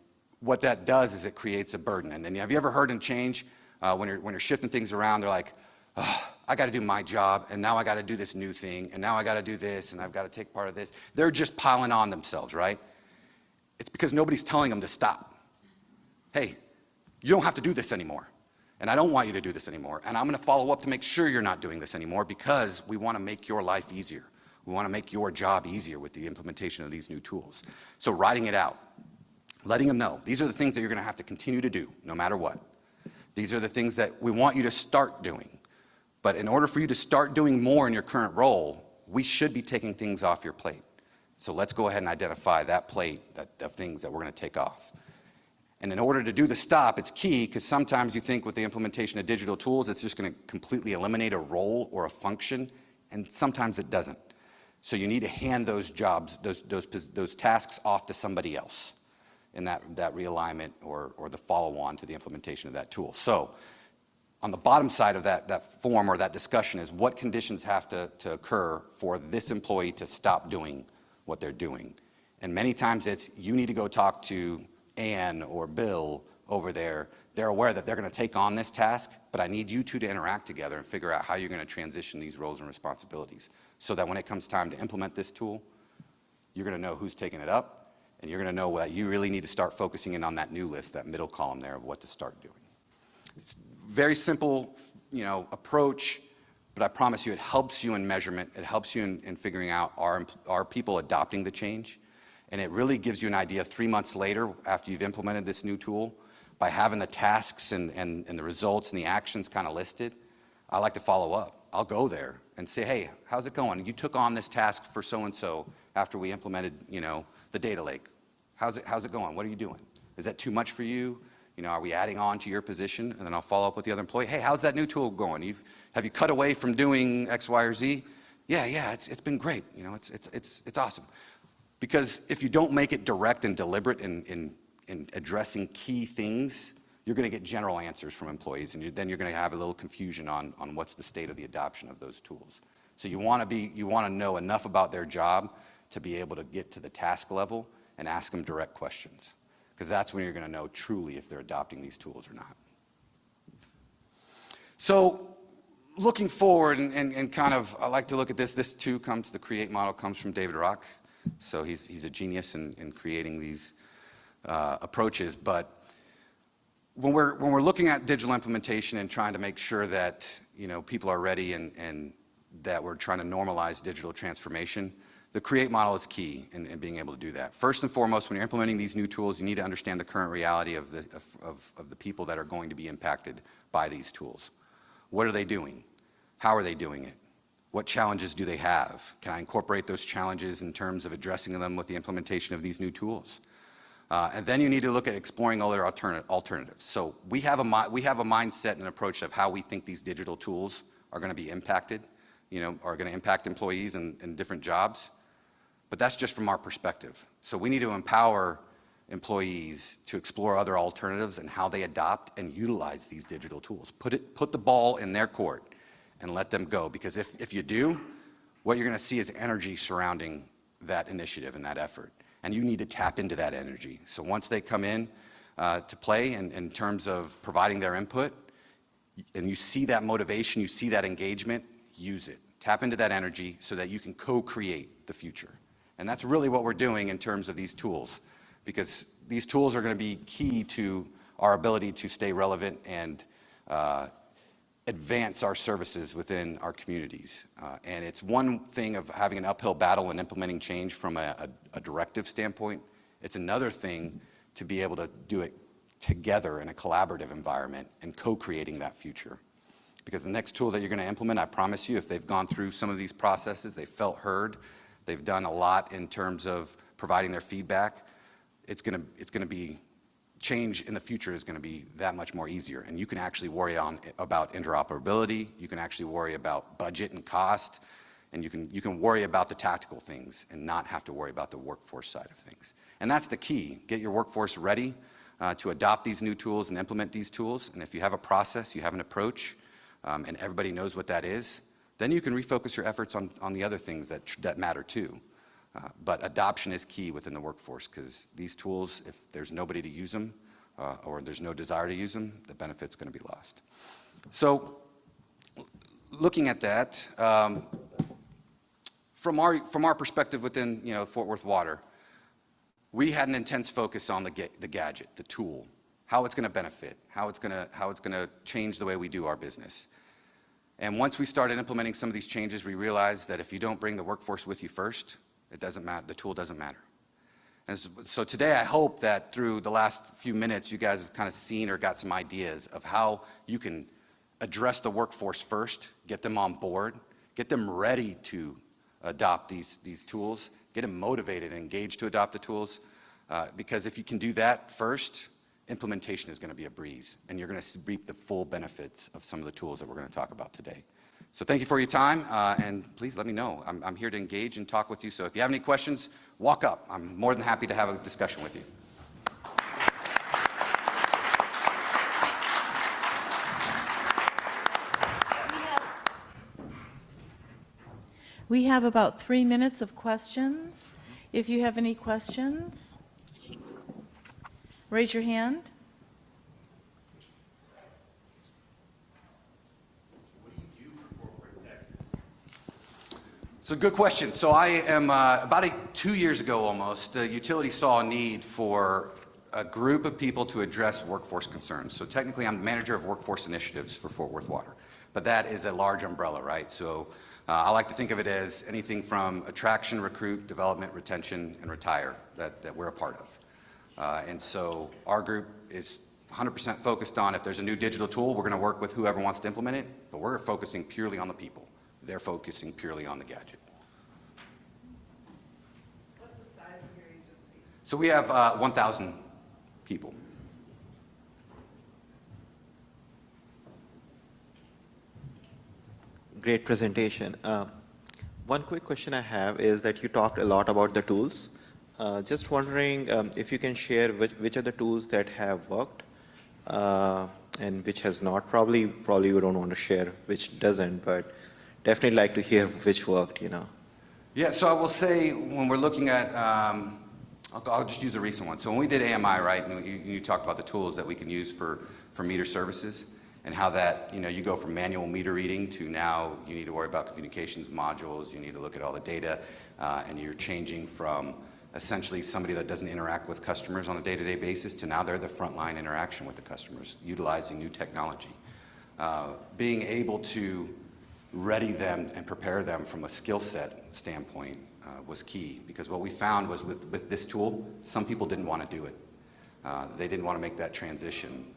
S3: what that does is it creates a burden. And then have you ever heard in change, when you're shifting things around, they're like, oh, I got to do my job, and now I got to do this new thing, and now I got to do this, and I've got to take part of this. They're just piling on themselves, right? It's because nobody's telling them to stop. Hey, you don't have to do this anymore, and I don't want you to do this anymore, and I'm going to follow up to make sure you're not doing this anymore because we want to make your life easier. We want to make your job easier with the implementation of these new tools. So writing it out, letting them know, these are the things that you're going to have to continue to do no matter what. These are the things that we want you to start doing. But in order for you to start doing more in your current role, we should be taking things off your plate. So let's go ahead and identify that plate of things that we're going to take off. And in order to do the stop, it's key, because sometimes you think with the implementation of digital tools, it's just going to completely eliminate a role or a function, and sometimes it doesn't. So you need to hand those jobs, those tasks off to somebody else in that realignment or the follow-on to the implementation of that tool. So on the bottom side of that form or that discussion is what conditions have to occur for this employee to stop doing what they're doing. And many times it's, you need to go talk to Ann or Bill over there. They're aware that they're going to take on this task, but I need you two to interact together and figure out how you're going to transition these roles and responsibilities so that when it comes time to implement this tool, you're going to know who's taking it up, and you're going to know that you really need to start focusing in on that new list, that middle column there of what to start doing. It's very simple, approach, but I promise you it helps you in measurement. It helps you in figuring out are people adopting the change, and it really gives you an idea 3 months later after you've implemented this new tool by having the tasks and the results and the actions kind of listed. I like to follow up. I'll go there and say, hey, how's it going? You took on this task for so-and-so after we implemented, the data lake. How's it going? What are you doing? Is that too much for you? Are we adding on to your position? And then I'll follow up with the other employee. Hey, how's that new tool going? Have you cut away from doing X, Y, or Z? Yeah, it's been great. It's awesome. Because if you don't make it direct and deliberate in addressing key things, you're going to get general answers from employees, and then you're going to have a little confusion on what's the state of the adoption of those tools. So you want to know enough about their job to be able to get to the task level and ask them direct questions, because that's when you're going to know truly if they're adopting these tools or not. So looking forward and kind of, I like to look at this too the create model comes from David Rock. So he's a genius in creating these approaches. But when we're looking at digital implementation and trying to make sure that people are ready and that we're trying to normalize digital transformation, the create model is key in being able to do that. First and foremost, when you're implementing these new tools, you need to understand the current reality of the people that are going to be impacted by these tools. What are they doing? How are they doing it? What challenges do they have? Can I incorporate those challenges in terms of addressing them with the implementation of these new tools? And then you need to look at exploring other alternatives. So we have a mindset and approach of how we think these digital tools are going to be impacted, are going to impact employees in different jobs. But that's just from our perspective. So we need to empower employees to explore other alternatives and how they adopt and utilize these digital tools. Put the ball in their court and let them go. Because if you do, what you're going to see is energy surrounding that initiative and that effort. And you need to tap into that energy. So once they come in to play in terms of providing their input, and you see that motivation, you see that engagement, use it. Tap into that energy so that you can co-create the future. And that's really what we're doing in terms of these tools, because these tools are going to be key to our ability to stay relevant and advance our services within our communities. And it's one thing of having an uphill battle and implementing change from a directive standpoint. It's another thing to be able to do it together in a collaborative environment and co-creating that future. Because the next tool that you're going to implement, I promise you, if they've gone through some of these processes, they've felt heard, they've done a lot in terms of providing their feedback, it's going to be, change in the future is going to be that much more easier. And you can actually worry about interoperability, you can actually worry about budget and cost, and you can worry about the tactical things and not have to worry about the workforce side of things. And that's the key. Get your workforce ready to adopt these new tools and implement these tools. And if you have a process, you have an approach, and everybody knows what that is, then you can refocus your efforts on the other things that matter too. But adoption is key within the workforce, because these tools, if there's nobody to use them or there's no desire to use them, the benefit's going to be lost. So looking at that, from our perspective within Fort Worth Water, we had an intense focus on the gadget, the tool, how it's going to benefit, how it's going to change the way we do our business. And once we started implementing some of these changes, we realized that if you don't bring the workforce with you first, it doesn't matter, the tool doesn't matter. And so today I hope that through the last few minutes you guys have kind of seen or got some ideas of how you can address the workforce first, get them on board, get them ready to adopt these tools, get them motivated and engaged to adopt the tools, because if you can do that first, implementation is going to be a breeze, and you're going to reap the full benefits of some of the tools that we're going to talk about today. So thank you for your time, and please let me know. I'm here to engage and talk with you. So if you have any questions, walk up. I'm more than happy to have a discussion with you.
S2: We have about 3 minutes of questions. If you have any questions, raise your hand.
S3: So good question. So I am, about 2 years ago almost, the utility saw a need for a group of people to address workforce concerns. So technically I'm manager of workforce initiatives for Fort Worth Water, but that is a large umbrella, right? So I like to think of it as anything from attraction, recruit, development, retention, and retire that we're a part of. And so our group is 100% focused on if there's a new digital tool, we're going to work with whoever wants to implement it, but we're focusing purely on the people. They're focusing purely on the gadget.
S2: What's the size of your agency?
S3: So we have 1,000 people.
S4: Great presentation. One quick question I have is that you talked a lot about the tools. Just wondering if you can share which are the tools that have worked and which has not. Probably you don't want to share which doesn't, but definitely like to hear which worked, you know.
S3: Yeah, so I will say when we're looking at, I'll just use a recent one. So when we did AMI, right, and you talked about the tools that we can use for meter services and how that, you go from manual meter reading to now you need to worry about communications modules, you need to look at all the data, and you're changing from essentially somebody that doesn't interact with customers on a day-to-day basis to now they're the frontline interaction with the customers, utilizing new technology. Being able to ready them and prepare them from a skill set standpoint was key, because what we found was with this tool, some people didn't want to do it. They didn't want to make that transition,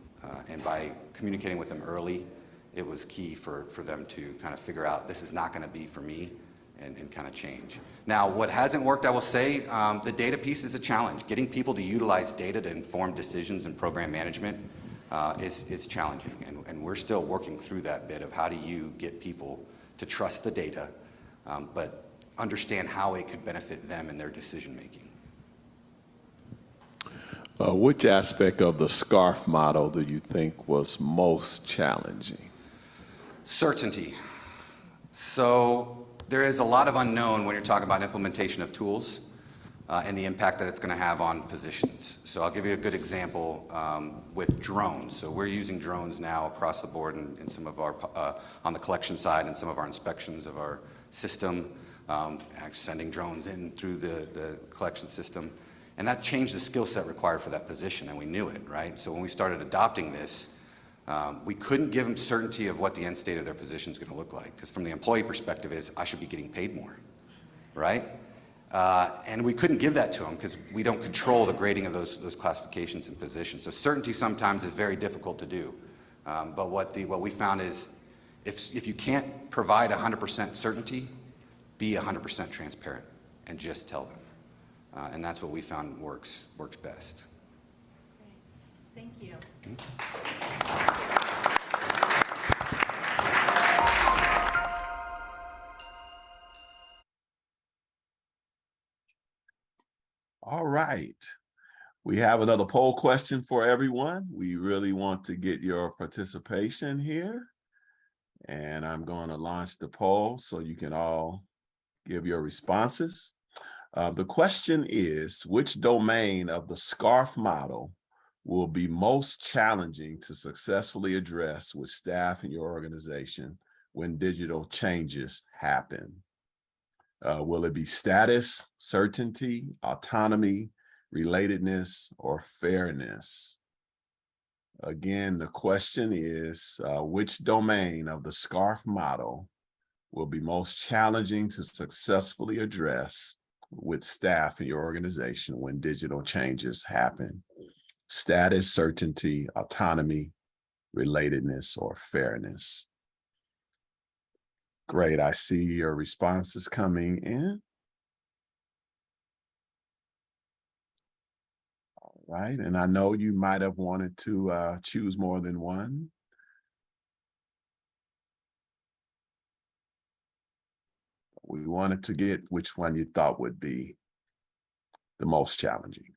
S3: and by communicating with them early, it was key for them to kind of figure out this is not going to be for me and kind of change. Now, what hasn't worked, I will say, the data piece is a challenge. Getting people to utilize data to inform decisions and program management is challenging, and we're still working through that bit of how do you get people to trust the data, but understand how it could benefit them in their decision making.
S1: Which aspect of the SCARF model do you think was most challenging?
S3: Certainty. So there is a lot of unknown when you're talking about implementation of tools and the impact that it's going to have on positions. So I'll give you a good example with drones. So we're using drones now across the board in some of our, on the collection side and some of our inspections of our system, sending drones in through the collection system. And that changed the skill set required for that position, and we knew it, right? So when we started adopting this, we couldn't give them certainty of what the end state of their position is going to look like, because from the employee perspective is, I should be getting paid more, right? And we couldn't give that to them because we don't control the grading of those classifications and positions. So certainty sometimes is very difficult to do. But what we found is if you can't provide 100% certainty, be 100% transparent and just tell them. And that's what we found works best.
S2: Great. Thank you.
S1: All right. We have another poll question for everyone. We really want to get your participation here. And I'm going to launch the poll so you can all give your responses. The question is, which domain of the SCARF model will be most challenging to successfully address with staff in your organization when digital changes happen? Will it be status, certainty, autonomy, relatedness, or fairness? Again, the question is, which domain of the SCARF model will be most challenging to successfully address with staff in your organization when digital changes happen? Status, certainty, autonomy, relatedness, or fairness? Great, I see your responses coming in. All right, and I know you might have wanted to choose more than one. We wanted to get which one you thought would be the most challenging.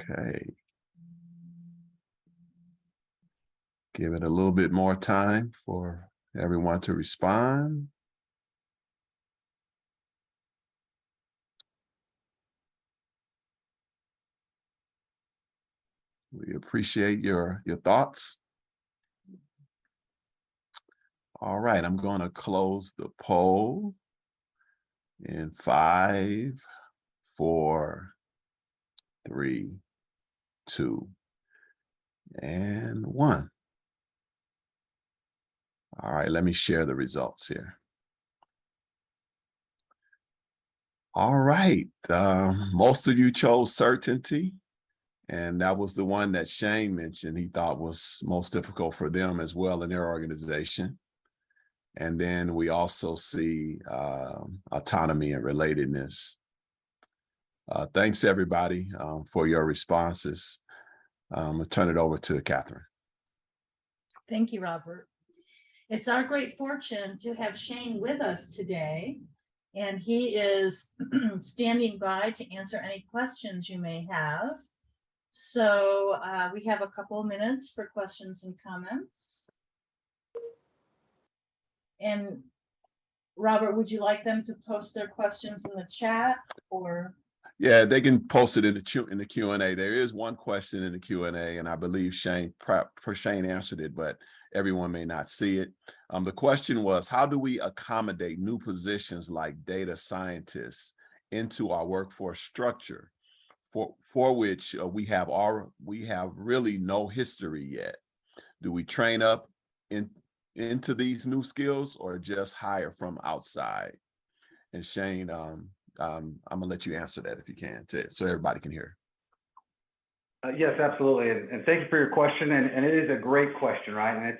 S1: Okay. Give it a little bit more time for everyone to respond. We appreciate your thoughts. All right, I'm going to close the poll in 5, 4, 3, 2, and 1. All right, let me share the results here. All right, most of you chose certainty, and that was the one that Shane mentioned he thought was most difficult for them as well in their organization. And then we also see autonomy and relatedness. Thanks, everybody, for your responses. I'll turn it over to Catherine.
S2: Thank you, Robert. It's our great fortune to have Shane with us today, and he is standing by to answer any questions you may have. So we have a couple of minutes for questions and comments. And Robert, would you like them to post their questions in the chat or?
S1: Yeah, they can post it in the Q&A. There is one question in the Q&A, and I believe Shane answered it, but everyone may not see it. The question was, how do we accommodate new positions like data scientists into our workforce structure, for which we have really no history yet? Do we train up into these new skills or just hire from outside? And Shane, I'm gonna let you answer that if you can, so everybody can hear.
S5: Yes, absolutely, and thank you for your question. And it is a great question, right? And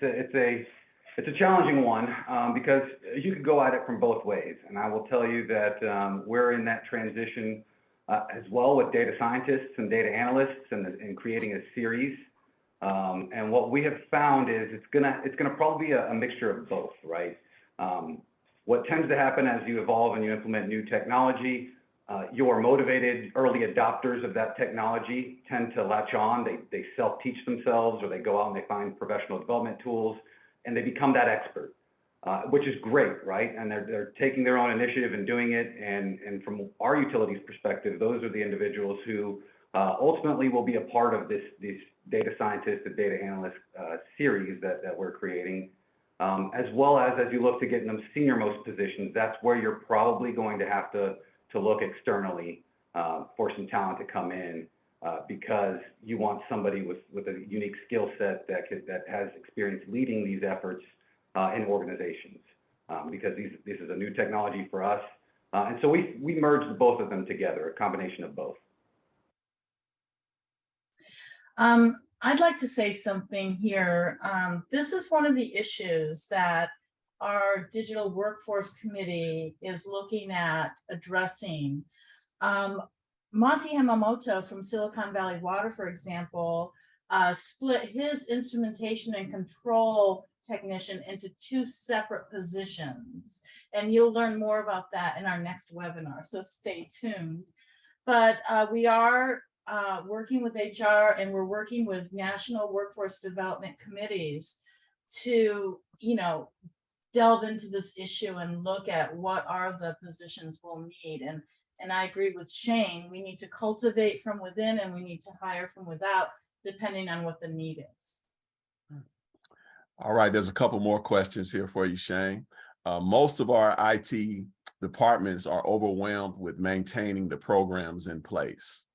S5: it's a challenging one because you could go at it from both ways. And I will tell you that we're in that transition as well with data scientists and data analysts and creating a series. And what we have found is it's gonna probably be a mixture of both, right? What tends to happen as you evolve and you implement new technology, your motivated early adopters of that technology tend to latch on. They self-teach themselves, or they go out and they find professional development tools, and they become that expert, which is great, right? And they're taking their own initiative and doing it. And from our utilities perspective, those are the individuals who ultimately will be a part of this data scientist and data analyst series that we're creating. As well as you look to get in them senior most positions, that's where you're probably going to have to look externally for some talent to come in because you want somebody with a unique skill set that has experience leading these efforts in organizations because this is a new technology for us. And so we merged both of them together, a combination of both.
S2: I'd like to say something here. This is one of the issues that our Digital Workforce Committee is looking at addressing. Monty Hamamoto from Silicon Valley Water, for example, split his instrumentation and control technician into 2 separate positions. And you'll learn more about that in our next webinar, so stay tuned. But we are working with HR, and we're working with national workforce development committees to, delve into this issue and look at what are the positions we'll need. And I agree with Shane, we need to cultivate from within and we need to hire from without, depending on what the need is.
S1: All right, there's a couple more questions here for you, Shane. Most of our IT departments are overwhelmed with maintaining the programs in place.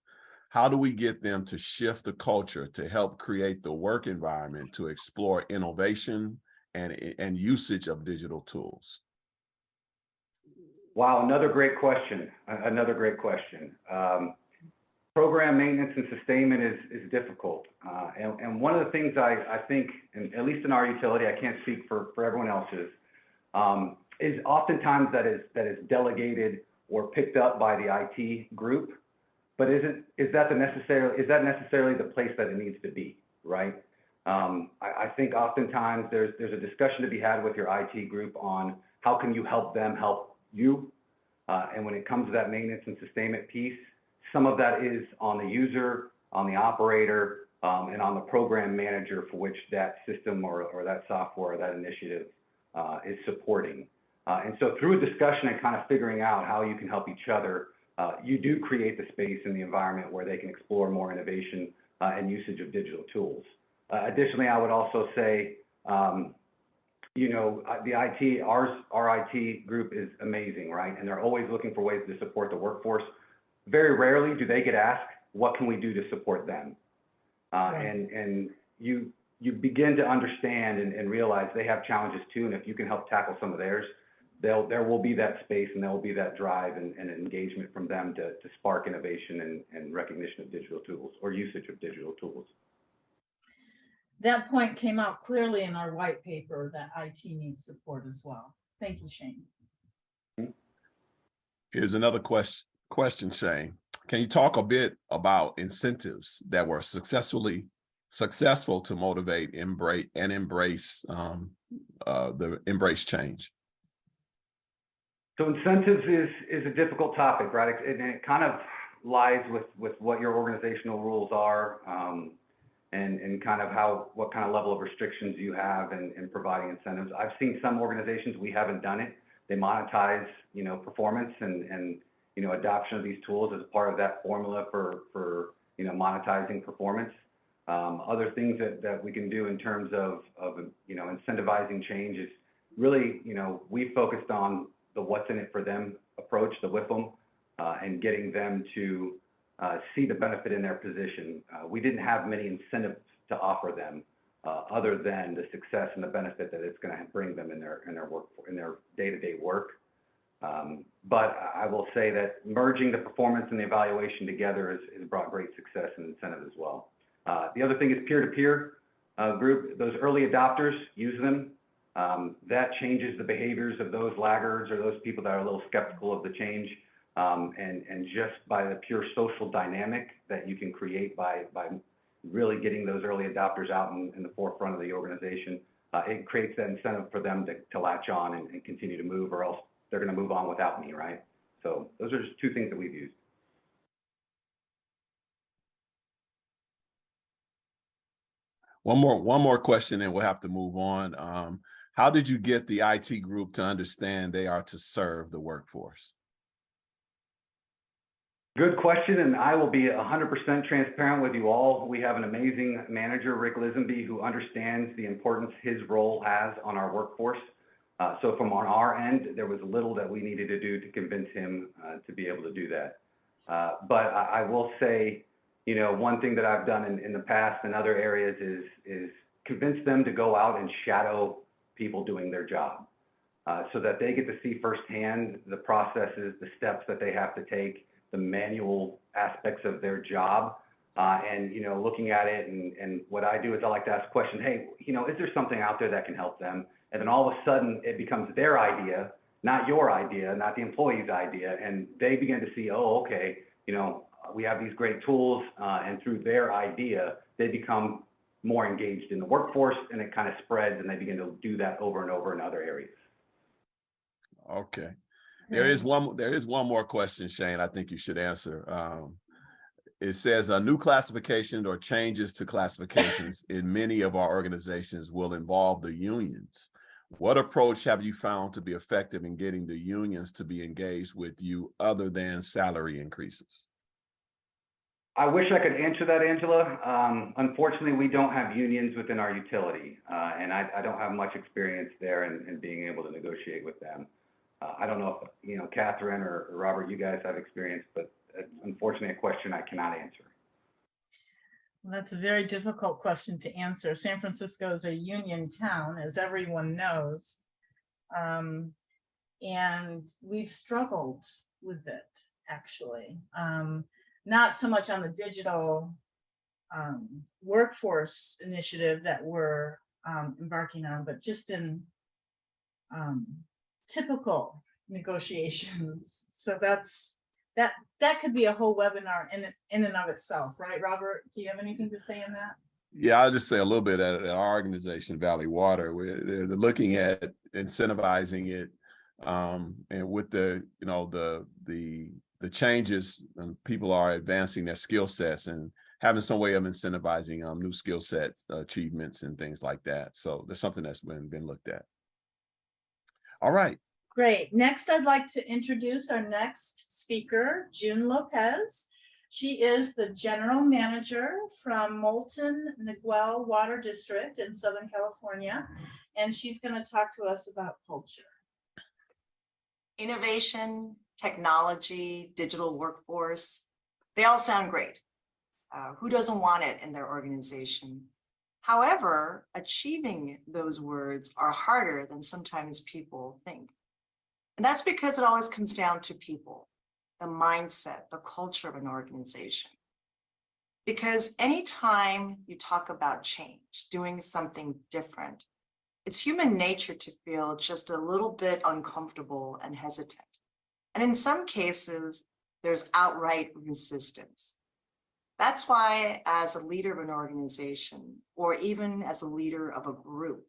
S1: How do we get them to shift the culture to help create the work environment to explore innovation and usage of digital tools?
S5: Wow, another great question. Program maintenance and sustainment is difficult. And one of the things I think, and at least in our utility, I can't speak for everyone else's, is oftentimes that is delegated or picked up by the IT group. But is that necessarily the place that it needs to be, right? I think oftentimes there's a discussion to be had with your IT group on how can you help them help you. And when it comes to that maintenance and sustainment piece, some of that is on the user, on the operator, and on the program manager for which that system or that software or that initiative is supporting. And so through a discussion and kind of figuring out how you can help each other, you do create the space in the environment where they can explore more innovation and usage of digital tools. Additionally, I would also say, you know, our IT group is amazing, right? And they're always looking for ways to support the workforce. Very rarely do they get asked, what can we do to support them? And you begin to understand and realize they have challenges too. And if you can help tackle some of theirs, there will be that space and there will be that drive and engagement from them to spark innovation and recognition of digital tools or usage of digital tools.
S2: That point came out clearly in our white paper that IT needs support as well. Thank you, Shane.
S1: Here's another question, Shane. Can you talk a bit about incentives that were successful to motivate, embrace change?
S5: So incentives is a difficult topic, right? And it kind of lies with what your organizational rules are, and kind of what kind of level of restrictions you have in providing incentives. I've seen some organizations, we haven't done it. They monetize, you know, performance and you know, adoption of these tools as part of that formula for you know, monetizing performance. Other things that we can do in terms of you know, incentivizing change is really, you know, we focused on the what's in it for them approach, the WIFM, and getting them to see the benefit in their position. We didn't have many incentives to offer them other than the success and the benefit that it's going to bring them in their day-to-day work. But I will say that merging the performance and the evaluation together has brought great success and incentive as well. The other thing is peer-to-peer group. Those early adopters, use them. That changes the behaviors of those laggards or those people that are a little skeptical of the change. And just by the pure social dynamic that you can create by really getting those early adopters out in the forefront of the organization, it creates that incentive for them to latch on and continue to move, or else they're going to move on without me, right? So those are just two things that we've used.
S1: One more question, and we'll have to move on. How did you get the IT group to understand they are to serve the workforce?
S5: Good question, and I will be 100% transparent with you all. We have an amazing manager, Rick Lisenby, who understands the importance his role has on our workforce. So from on our end, there was little that we needed to do to convince him to be able to do that. But I will say, you know, one thing that I've done in the past in other areas is convince them to go out and shadow people doing their job, so that they get to see firsthand the processes, the steps that they have to take, the manual aspects of their job, and, you know, looking at it. And what I do is I like to ask questions. Hey, you know, is there something out there that can help them? And then all of a sudden it becomes their idea, not your idea, not the employee's idea. And they begin to see, oh, okay, you know, we have these great tools, and through their idea, they become more engaged in the workforce, and it kind of spreads, and they begin to do that over and over in other areas.
S1: Okay. There is one more question, Shane, I think you should answer. It says a new classification or changes to classifications in many of our organizations will involve the unions. What approach have you found to be effective in getting the unions to be engaged with you other than salary increases?
S5: I wish I could answer that, Angela. Unfortunately, we don't have unions within our utility, and I don't have much experience there in being able to negotiate with them. I don't know if, you know, Catherine or Robert, you guys have experience, but it's unfortunately a question I cannot answer.
S2: Well, that's a very difficult question to answer. San Francisco is a union town, as everyone knows, and we've struggled with it, actually. Not so much on the digital workforce initiative that we're embarking on, but just in typical negotiations. So that could be a whole webinar in and of itself, right, Robert? Do you have anything to say on that?
S1: Yeah, I'll just say a little bit at our organization, Valley Water, where they're looking at incentivizing it, and with the the changes, people are advancing their skill sets and having some way of incentivizing new skill set achievements and things like that. So there's something that's been looked at. All right.
S2: Great. Next, I'd like to introduce our next speaker, June Lopez. She is the general manager from Molten Miguel Water District in Southern California, and she's going to talk to us about culture.
S6: Innovation, technology, digital workforce, they all sound great. Who doesn't want it in their organization? However, achieving those words are harder than sometimes people think. And that's because it always comes down to people, the mindset, the culture of an organization. Because anytime you talk about change, doing something different, it's human nature to feel just a little bit uncomfortable and hesitant. And in some cases, there's outright resistance. That's why, as a leader of an organization, or even as a leader of a group,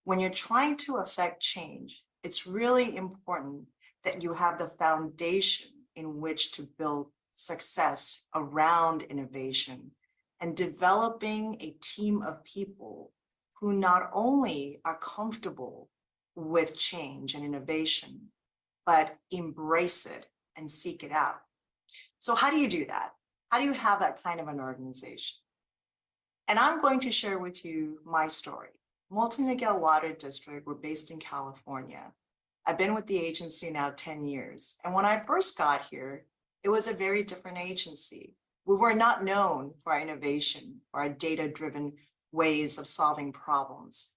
S6: when you're trying to affect change, it's really important that you have the foundation in which to build success around innovation and developing a team of people who not only are comfortable with change and innovation, but embrace it and seek it out. So how do you do that? How do you have that kind of an organization? And I'm going to share with you my story. Molten Miguel Water District, we're based in California. I've been with the agency now 10 years. And when I first got here, it was a very different agency. We were not known for our innovation or our data-driven ways of solving problems.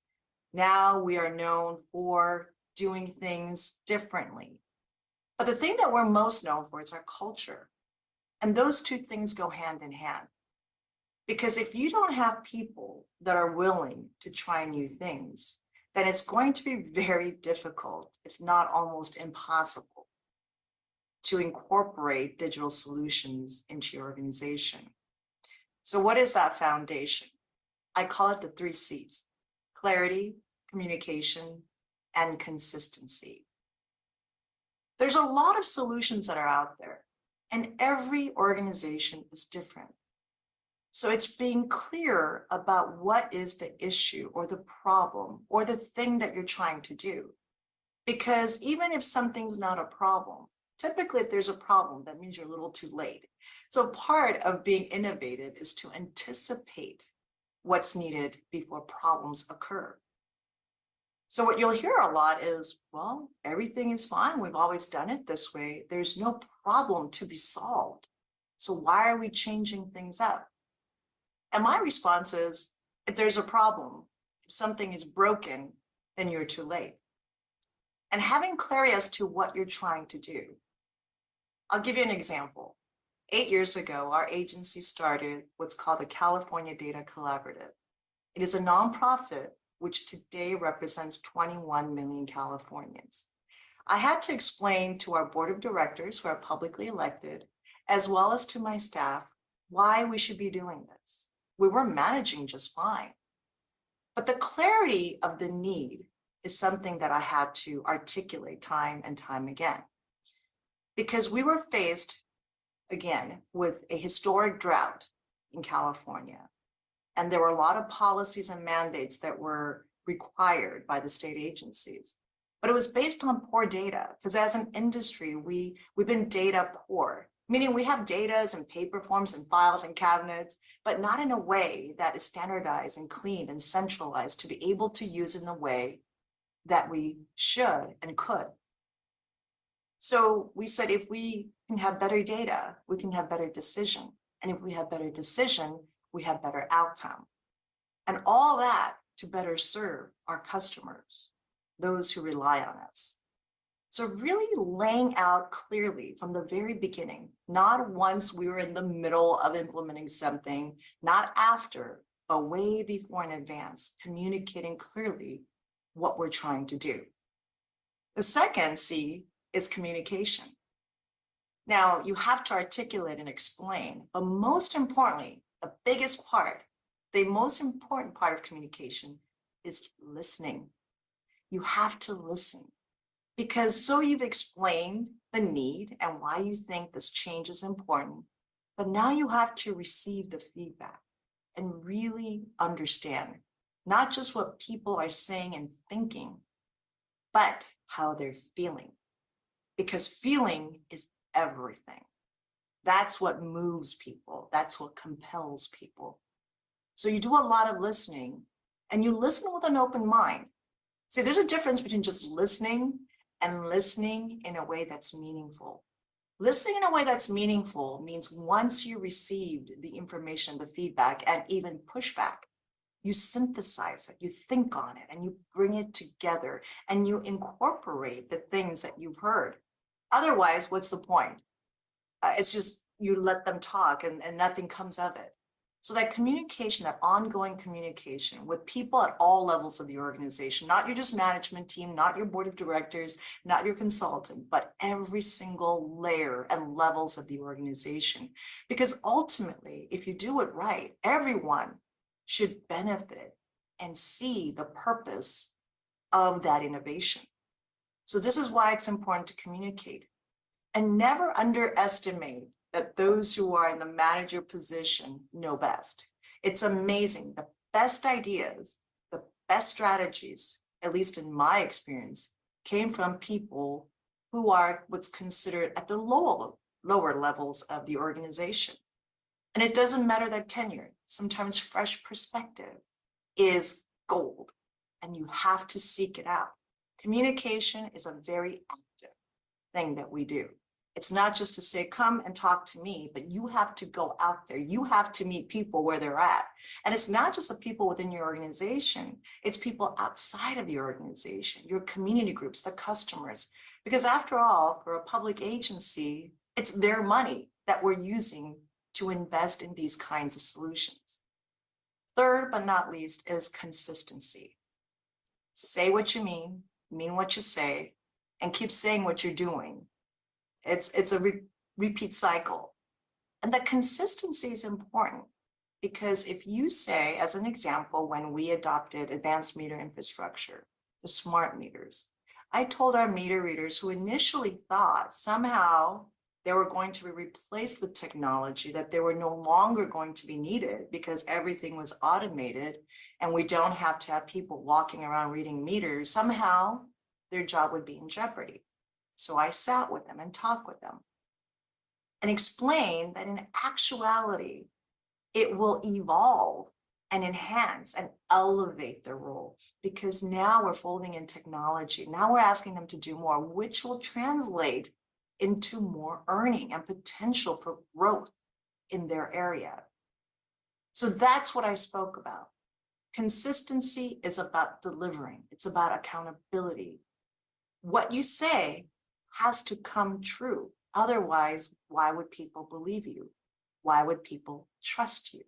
S6: Now we are known for doing things differently. But the thing that we're most known for is our culture. And those two things go hand in hand. Because if you don't have people that are willing to try new things, then it's going to be very difficult, if not almost impossible, to incorporate digital solutions into your organization. So what is that foundation? I call it the 3 C's: clarity, communication, and consistency. There's a lot of solutions that are out there, and every organization is different. So it's being clear about what is the issue or the problem or the thing that you're trying to do. Because even if something's not a problem, typically if there's a problem, that means you're a little too late. So part of being innovative is to anticipate what's needed before problems occur. So what you'll hear a lot is, well, everything is fine. We've always done it this way. There's no problem to be solved. So why are we changing things up? And my response is, if there's a problem, if something is broken, then you're too late. And having clarity as to what you're trying to do. I'll give you an example. 8 years ago, our agency started what's called the California Data Collaborative. It is a nonprofit which today represents 21 million Californians. I had to explain to our board of directors, who are publicly elected, as well as to my staff, why we should be doing this. We were managing just fine. But the clarity of the need is something that I had to articulate time and time again. Because we were faced, again, with a historic drought in California. And there were a lot of policies and mandates that were required by the state agencies. But it was based on poor data, because as an industry, we've been data poor, meaning we have data and paper forms and files and cabinets, but not in a way that is standardized and clean and centralized to be able to use in the way that we should and could. So we said, if we can have better data, we can have better decision. And if we have better decision, we have better outcome. And all that to better serve our customers, those who rely on us. So really laying out clearly from the very beginning, not once we were in the middle of implementing something, not after, but way before in advance, communicating clearly what we're trying to do. The second C is communication. Now, you have to articulate and explain, but most importantly, the biggest part the most important part of communication is listening. You have to listen, because so you've explained the need and why you think this change is important, but now you have to receive the feedback and really understand not just what people are saying and thinking, but how they're feeling, because feeling is everything. That's what moves people. That's what compels people. So you do a lot of listening, and you listen with an open mind. See, there's a difference between just listening and listening in a way that's meaningful. Listening in a way that's meaningful means once you received the information, the feedback, and even pushback, you synthesize it, you think on it, and you bring it together, and you incorporate the things that you've heard. Otherwise, what's the point? It's just you let them talk and nothing comes of it. So that communication, that ongoing communication with people at all levels of the organization, not your just management team, not your board of directors, not your consultant, but every single layer and levels of the organization. Because ultimately, if you do it right, everyone should benefit and see the purpose of that innovation. So this is why it's important to communicate. And never underestimate that those who are in the manager position know best. It's amazing. The best ideas, the best strategies, at least in my experience, came from people who are what's considered at the lower levels of the organization. And it doesn't matter their tenure. Sometimes fresh perspective is gold, and you have to seek it out. Communication is a very active thing that we do. It's not just to say, come and talk to me, but you have to go out there. You have to meet people where they're at. And it's not just the people within your organization, it's people outside of your organization, your community groups, the customers. Because after all, for a public agency, it's their money that we're using to invest in these kinds of solutions. Third, but not least, is consistency. Say what you mean what you say, and keep saying what you're doing. It's a repeat cycle. And that consistency is important, because if you say, as an example, when we adopted advanced meter infrastructure, the smart meters, I told our meter readers who initially thought somehow they were going to be replaced with technology, that they were no longer going to be needed because everything was automated and we don't have to have people walking around reading meters, somehow their job would be in jeopardy. So I sat with them and talked with them and explained that in actuality, it will evolve and enhance and elevate their role, because now we're folding in technology. Now we're asking them to do more, which will translate into more earning and potential for growth in their area. So that's what I spoke about. Consistency is about delivering. It's about accountability. What you say has to come true. Otherwise, why would people believe you? Why would people trust you?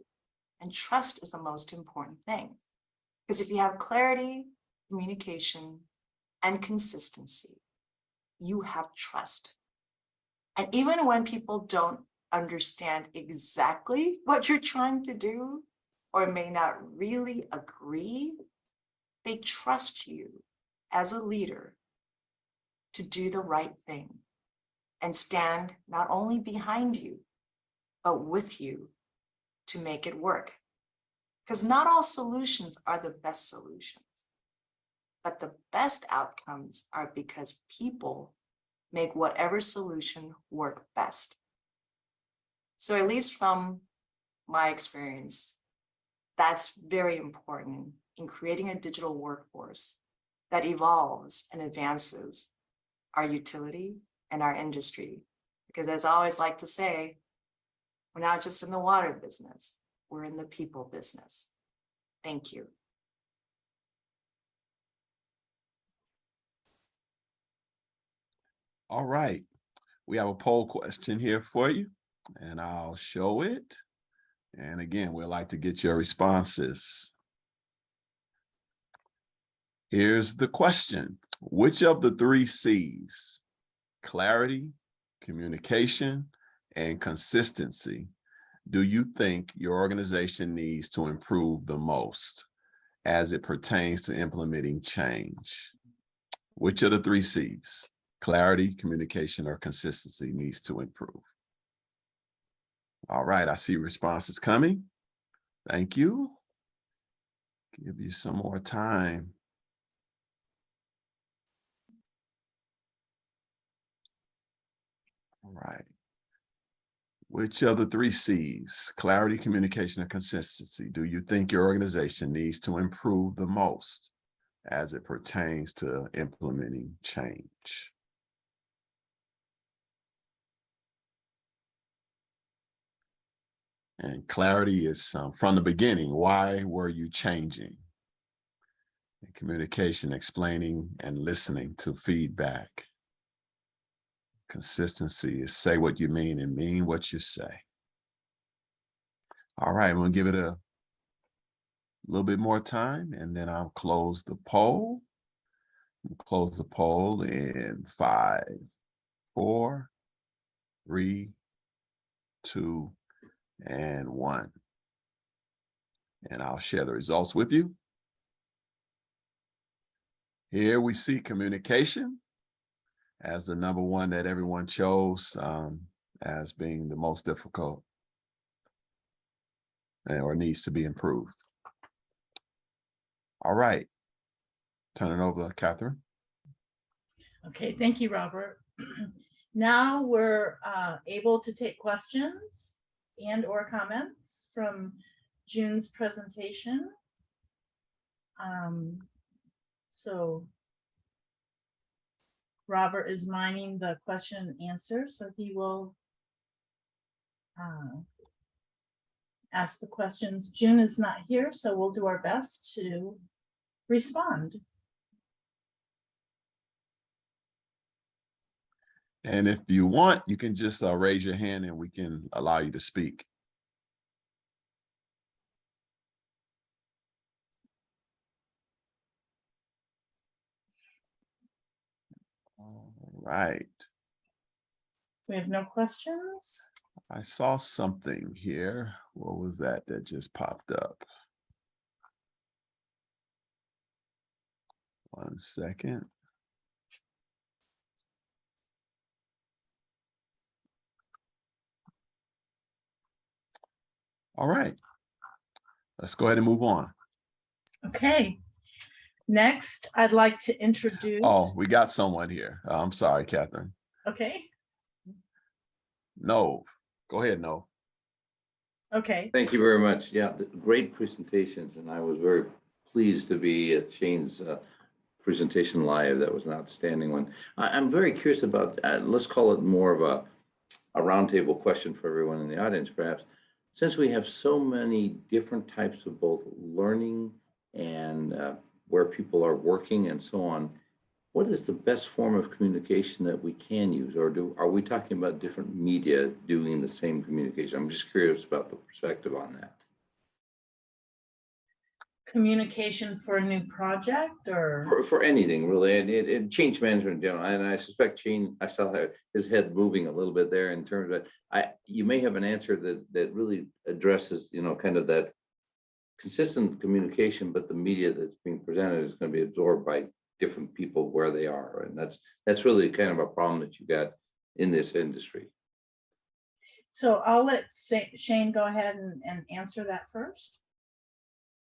S6: And trust is the most important thing. Because if you have clarity, communication, and consistency, you have trust. And even when people don't understand exactly what you're trying to do, or may not really agree, they trust you as a leader to do the right thing and stand not only behind you, but with you to make it work. Because not all solutions are the best solutions, but the best outcomes are because people make whatever solution work best. So at least from my experience, that's very important in creating a digital workforce that evolves and advances our utility and our industry. Because as I always like to say, we're not just in the water business, we're in the people business. Thank you.
S1: All right, we have a poll question here for you, and I'll show it. And again, we'd like to get your responses. Here's the question. Which of the 3 C's, clarity, communication, and consistency, do you think your organization needs to improve the most as it pertains to implementing change? Which of the 3 C's, clarity, communication, or consistency, needs to improve? All right, I see responses coming. Thank you. Give you some more time. All right. Which of the 3 C's, clarity, communication, and consistency, do you think your organization needs to improve the most as it pertains to implementing change? And clarity is from the beginning. Why were you changing? And communication, explaining and listening to feedback. Consistency is say what you mean and mean what you say. All right, I'm going to give it a little bit more time, and then I'll close the poll. We'll close the poll in 5, 4, 3, 2, and 1. And I'll share the results with you. Here we see communication as the number one that everyone chose as being the most difficult or needs to be improved. All right, turn it over to Catherine.
S2: Okay, thank you, Robert. Now we're able to take questions and or comments from June's presentation. So Robert is mining the question and answer, so he will ask the questions. June is not here, so we'll do our best to respond.
S1: And if you want, you can just raise your hand and we can allow you to speak. All right.
S2: We have no questions.
S1: I saw something here. What was that just popped up? 1 second. All right. Let's go ahead and move on.
S2: Okay. Next, I'd like to introduce.
S1: Oh, we got someone here. I'm sorry, Catherine.
S2: Okay.
S1: No, go ahead, No.
S2: Okay.
S7: Thank you very much. Yeah, great presentations, and I was very pleased to be at Shane's presentation live. That was an outstanding one. I'm very curious about, let's call it more of a roundtable question for everyone in the audience, perhaps. Since we have so many different types of both learning and where people are working and so on, what is the best form of communication that we can use? Or are we talking about different media doing the same communication? I'm just curious about the perspective on that.
S2: Communication for a new project or?
S7: For anything really, and change management in general. And I suspect Shane, I saw his head moving a little bit there in terms of, you may have an answer that really addresses, kind of that consistent communication, but the media that's being presented is going to be absorbed by different people where they are. And that's really kind of a problem that you got in this industry.
S2: So I'll let Shane go ahead and answer that first.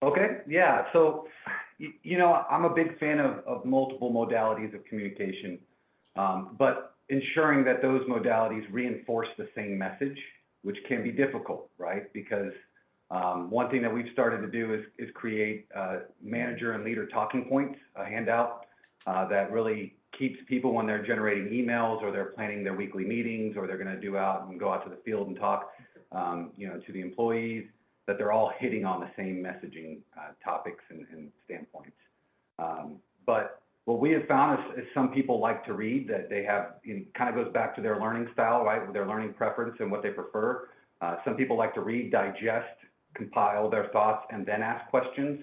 S5: Okay, yeah. So, I'm a big fan of multiple modalities of communication, but ensuring that those modalities reinforce the same message, which can be difficult, right? Because one thing that we've started to do is create manager and leader talking points, a handout that really keeps people when they're generating emails or they're planning their weekly meetings or they're going to go out to the field and talk, to the employees, that they're all hitting on the same messaging topics and standpoints. But what we have found is some people like to read, that they have, it kind of goes back to their learning style, right? Their learning preference and what they prefer. Some people like to read, digest, compile their thoughts, and then ask questions.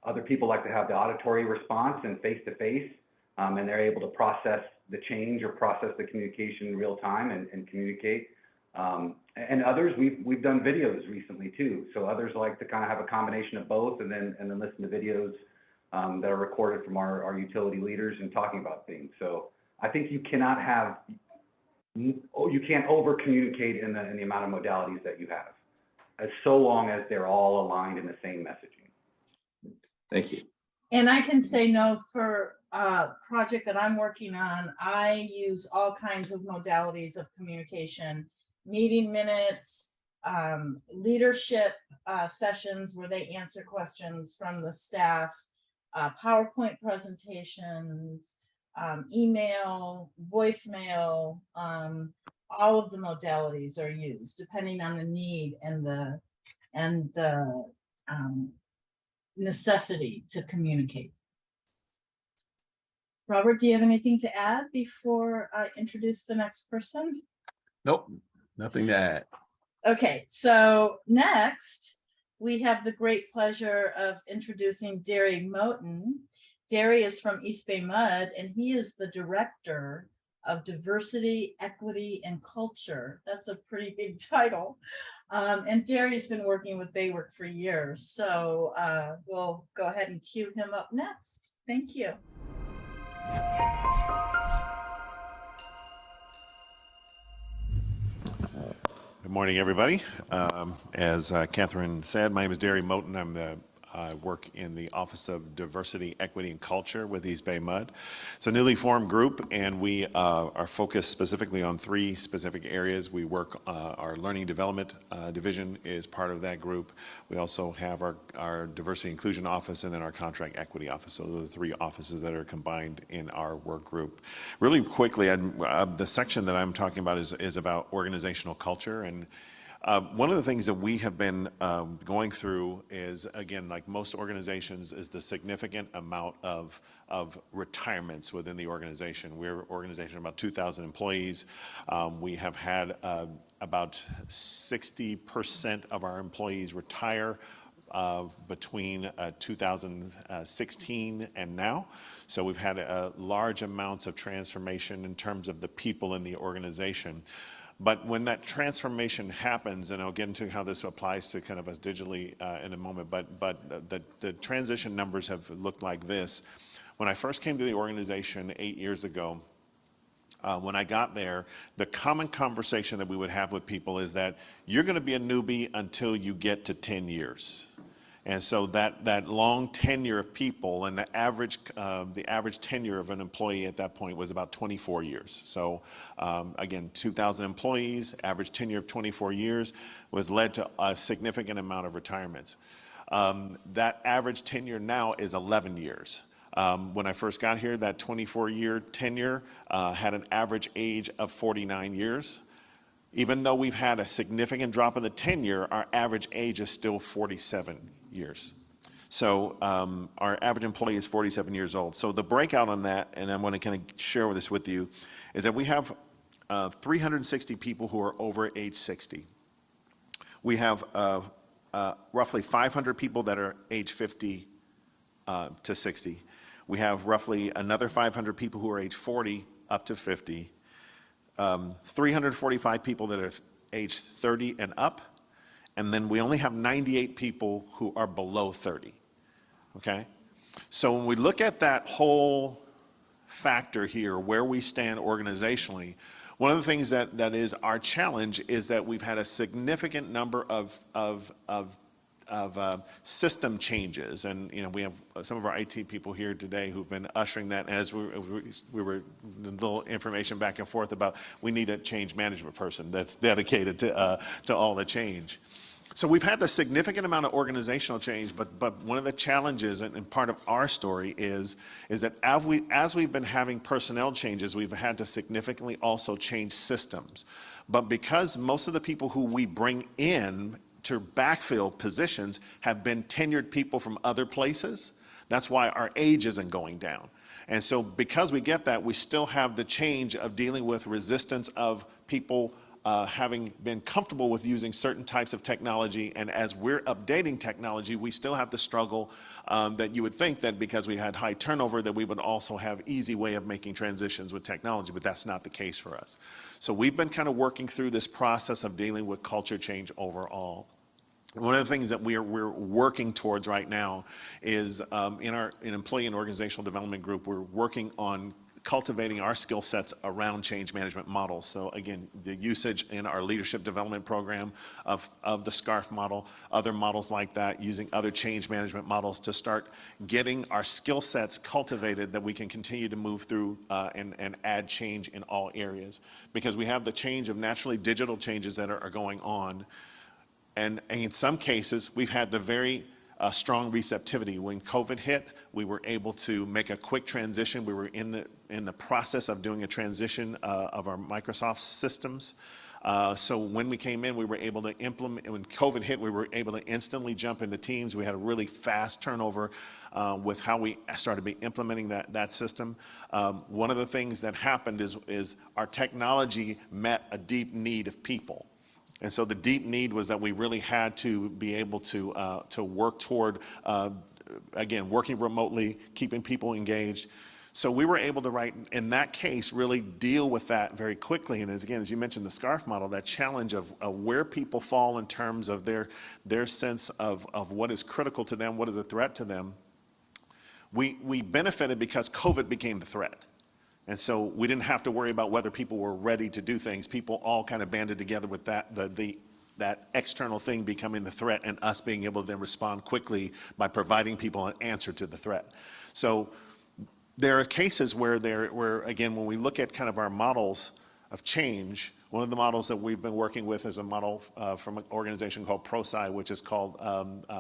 S5: Other people like to have the auditory response and face-to-face, and they're able to process the change or process the communication in real time and communicate. And others, we've done videos recently too. So others like to kind of have a combination of both, and then listen to videos that are recorded from our utility leaders and talking about things. So I think you can't over communicate in the amount of modalities that you have, as so long as they're all aligned in the same messaging.
S7: Thank you.
S2: And I can say no, for a project that I'm working on, I use all kinds of modalities of communication, meeting minutes, leadership sessions where they answer questions from the staff, PowerPoint presentations, email, voicemail, all of the modalities are used depending on the need and the necessity to communicate. Robert, do you have anything to add before I introduce the next person?
S1: Nope, nothing to add.
S2: Okay, so next we have the great pleasure of introducing Derry Moten. Derry is from East Bay Mud, and he is the director of Diversity, Equity, and Culture. That's a pretty big title. And Derry's been working with Baywork for years. So we'll go ahead and cue him up next. Thank you.
S8: Good morning, everybody. As Catherine said, my name is Derry Moten. I work in the Office of Diversity, Equity, and Culture with East Bay Mud. It's a newly formed group, and we are focused specifically on 3 specific areas. We work, our Learning Development Division is part of that group. We also have our Diversity Inclusion Office and then our Contract Equity Office. So those are the 3 offices that are combined in our work group. Really quickly, the section that I'm talking about is about organizational culture. And one of the things that we have been going through is, again, like most organizations, is the significant amount of retirements within the organization. We're an organization of about 2,000 employees. We have had about 60% of our employees retire between 2016 and now. So we've had large amounts of transformation in terms of the people in the organization. But when that transformation happens, and I'll get into how this applies to kind of us digitally in a moment, but the transition numbers have looked like this. When I first came to the organization 8 years ago, when I got there, the common conversation that we would have with people is that you're going to be a newbie until you get to 10 years. And so that long tenure of people, and the average tenure of an employee at that point was about 24 years. So again, 2,000 employees, average tenure of 24 years, was led to a significant amount of retirements. That average tenure now is 11 years. When I first got here, that 24-year tenure had an average age of 49 years. Even though we've had a significant drop in the tenure, our average age is still 47 years. So our average employee is 47 years old. So the breakout on that, and I want to kind of share this with you, is that we have 360 people who are over age 60. We have roughly 500 people that are age 50 to 60. We have roughly another 500 people who are age 40 up to 50. 345 people that are age 30 and up, and then we only have 98 people who are below 30, okay? So when we look at that whole factor here, where we stand organizationally, one of the things that is our challenge is that we've had a significant number of system changes, and we have some of our IT people here today who've been ushering that. As we were the little information back and forth about, we need a change management person that's dedicated to all the change. So we've had a significant amount of organizational change, but one of the challenges and part of our story is that as we've been having personnel changes, we've had to significantly also change systems. But because most of the people who we bring in to backfill positions have been tenured people from other places, that's why our age isn't going down. And so because we get that, we still have the change of dealing with resistance of people having been comfortable with using certain types of technology, and as we're updating technology, we still have the struggle that you would think that because we had high turnover that we would also have easy way of making transitions with technology, but that's not the case for us. So we've been kind of working through this process of dealing with culture change overall. One of the things that we're working towards right now is in employee and organizational development group, we're working on cultivating our skill sets around change management models. So again, the usage in our leadership development program of the SCARF model, other models like that, using other change management models to start getting our skill sets cultivated that we can continue to move through and add change in all areas. Because we have the change of naturally digital changes that are going on. And in some cases, we've had the very strong receptivity. When COVID hit, we were able to make a quick transition. We were in the process of doing a transition of our Microsoft systems. So when we came in, we were able to implement, when COVID hit, we were able to instantly jump into Teams. We had a really fast turnover with how we started to be implementing that system. One of the things that happened is our technology met a deep need of people. And so the deep need was that we really had to be able to work toward, again, working remotely, keeping people engaged. So we were able to, in that case, really deal with that very quickly. And as you mentioned, the SCARF model, that challenge of where people fall in terms of their sense of what is critical to them, what is a threat to them. We benefited because COVID became the threat. And so we didn't have to worry about whether people were ready to do things. People all kind of banded together with that external thing becoming the threat, and us being able to then respond quickly by providing people an answer to the threat. So there are cases where again, when we look at kind of our models of change, one of the models that we've been working with is a model from an organization called ProSci, which is called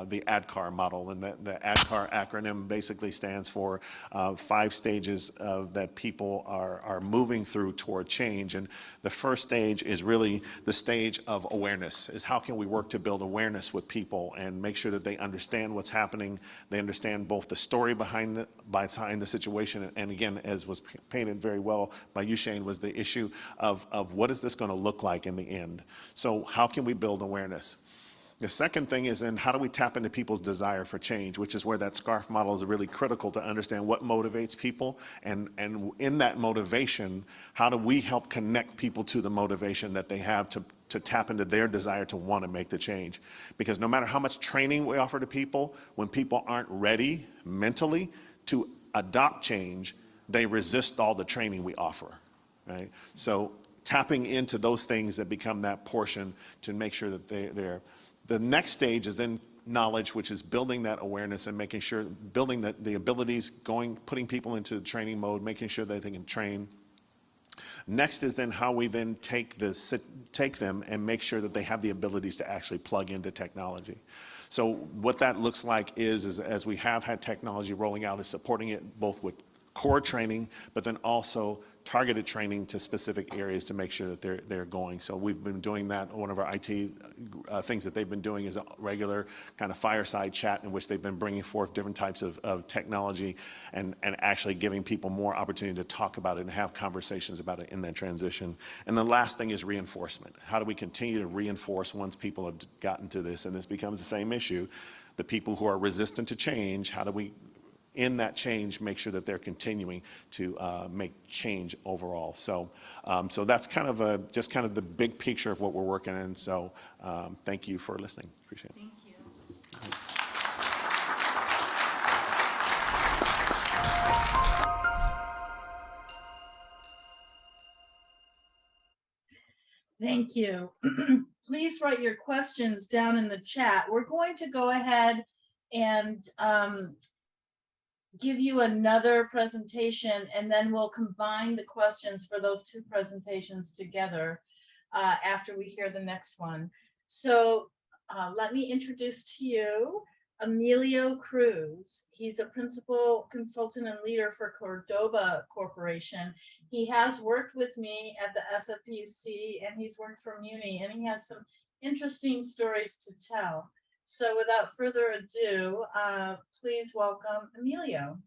S8: the ADKAR model. And the ADKAR acronym basically stands for 5 stages that people are moving through toward change. And the first stage is really the stage of awareness, is how can we work to build awareness with people and make sure that they understand what's happening. They understand both the story behind the situation, and again, as was painted very well by you, Shane, was the issue of what is this going to look like in the end. So how can we build awareness? The second thing is, how do we tap into people's desire for change, which is where that SCARF model is really critical to understand what motivates people, and in that motivation, how do we help connect people to the motivation that they have to tap into their desire to want to make the change. Because no matter how much training we offer to people, when people aren't ready mentally to adopt change, they resist all the training we offer, right? So tapping into those things that become that portion to make sure that they're there. The next stage is then knowledge, which is building that awareness and making sure, building the abilities, putting people into training mode, making sure that they can train. Next is then how we then take them and make sure that they have the abilities to actually plug into technology. So what that looks like is as we have had technology rolling out, is supporting it both with core training, but then also targeted training to specific areas to make sure that they're going. So we've been doing that. One of our IT things that they've been doing is a regular kind of fireside chat in which they've been bringing forth different types of technology and actually giving people more opportunity to talk about it and have conversations about it in that transition. And the last thing is reinforcement. How do we continue to reinforce once people have gotten to this? And this becomes the same issue. The people who are resistant to change, how do we, in that change, make sure that they're continuing to make change overall. So that's kind of just kind of the big picture of what we're working in. So thank you for listening. Appreciate it.
S2: Thank you. Thank you. Please write your questions down in the chat. We're going to go ahead and give you another presentation, and then we'll combine the questions for those 2 presentations together after we hear the next one. So let me introduce to you Emilio Cruz. He's a principal consultant and leader for Cordoba Corporation. He has worked with me at the SFPUC, and he's worked for Muni, and he has some interesting stories to tell. So without further ado, please welcome Emilio.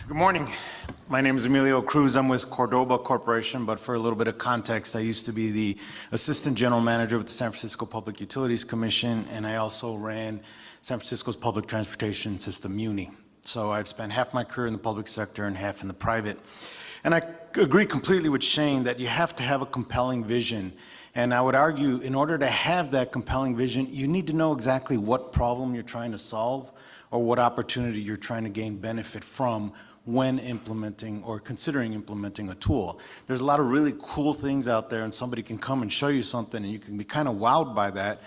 S9: Good morning. My name is Emilio Cruz. I'm with Cordoba Corporation, but for a little bit of context, I used to be the Assistant General Manager with the San Francisco Public Utilities Commission, and I also ran San Francisco's public transportation system, MUNI. So I've spent half my career in the public sector and half in the private. And I agree completely with Shane that you have to have a compelling vision. And I would argue, in order to have that compelling vision, you need to know exactly what problem you're trying to solve or what opportunity you're trying to gain benefit from when implementing or considering implementing a tool. There's a lot of really cool things out there, and somebody can come and show you something and you can be kind of wowed by that,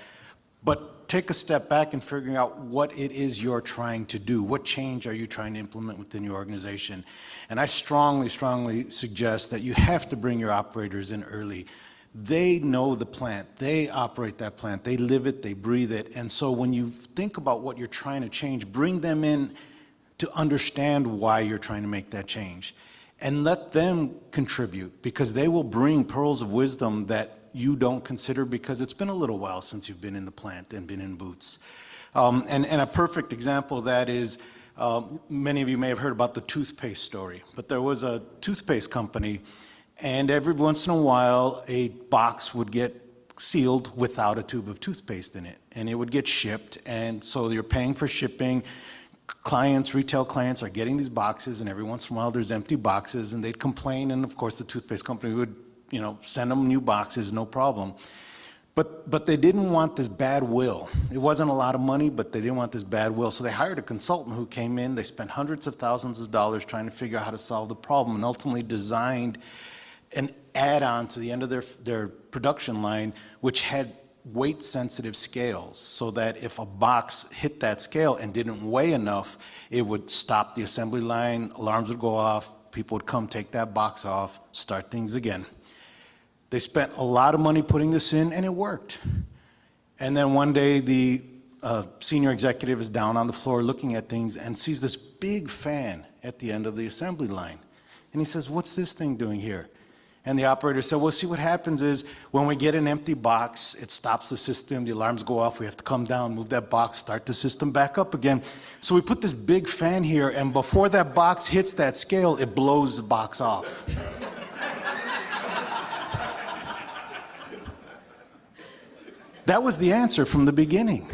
S9: but take a step back and figuring out what it is you're trying to do. What change are you trying to implement within your organization? And I strongly, strongly suggest that you have to bring your operators in early. They know the plant, they operate that plant, they live it, they breathe it. And so when you think about what you're trying to change, bring them in to understand why you're trying to make that change. And let them contribute, because they will bring pearls of wisdom that you don't consider because it's been a little while since you've been in the plant and been in boots. And a perfect example of that is, many of you may have heard about the toothpaste story, but there was a toothpaste company, and every once in a while a box would get sealed without a tube of toothpaste in it, and it would get shipped, and so you're paying for shipping. Clients, retail clients are getting these boxes, and every once in a while there's empty boxes, and they'd complain, and of course the toothpaste company would, send them new boxes, no problem. But they didn't want this bad will. It wasn't a lot of money, but they didn't want this bad will. So they hired a consultant who came in, they spent hundreds of thousands of dollars trying to figure out how to solve the problem, and ultimately designed an add-on to the end of their production line, which had weight-sensitive scales, so that if a box hit that scale and didn't weigh enough, it would stop the assembly line, alarms would go off, people would come take that box off, start things again. They spent a lot of money putting this in, and it worked. And then one day, the senior executive is down on the floor looking at things and sees this big fan at the end of the assembly line. And he says, "What's this thing doing here?" And the operator said, "Well, see, what happens is when we get an empty box, it stops the system, the alarms go off, we have to come down, move that box, start the system back up again. So we put this big fan here, and before that box hits that scale, it blows the box off." That was the answer from the beginning.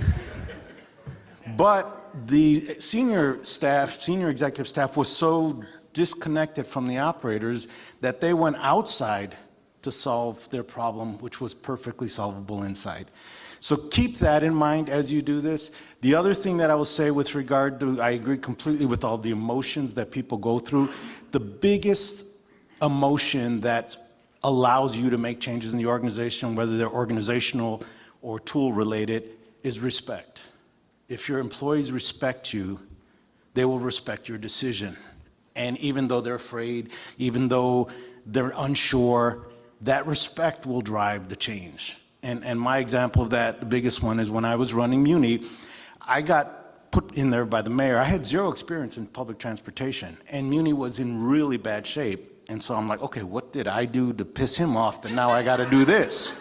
S9: But the senior executive staff was so disconnected from the operators that they went outside to solve their problem, which was perfectly solvable inside. So keep that in mind as you do this. The other thing that I will say with regard to, I agree completely with all the emotions that people go through. The biggest emotion that allows you to make changes in the organization, whether they're organizational or tool related, is respect. If your employees respect you, they will respect your decision. And even though they're afraid, even though they're unsure, that respect will drive the change. And my example of that, the biggest one, is when I was running MUNI, I got put in there by the mayor. I had zero experience in public transportation, and MUNI was in really bad shape. And so I'm like, okay, what did I do to piss him off that now I got to do this?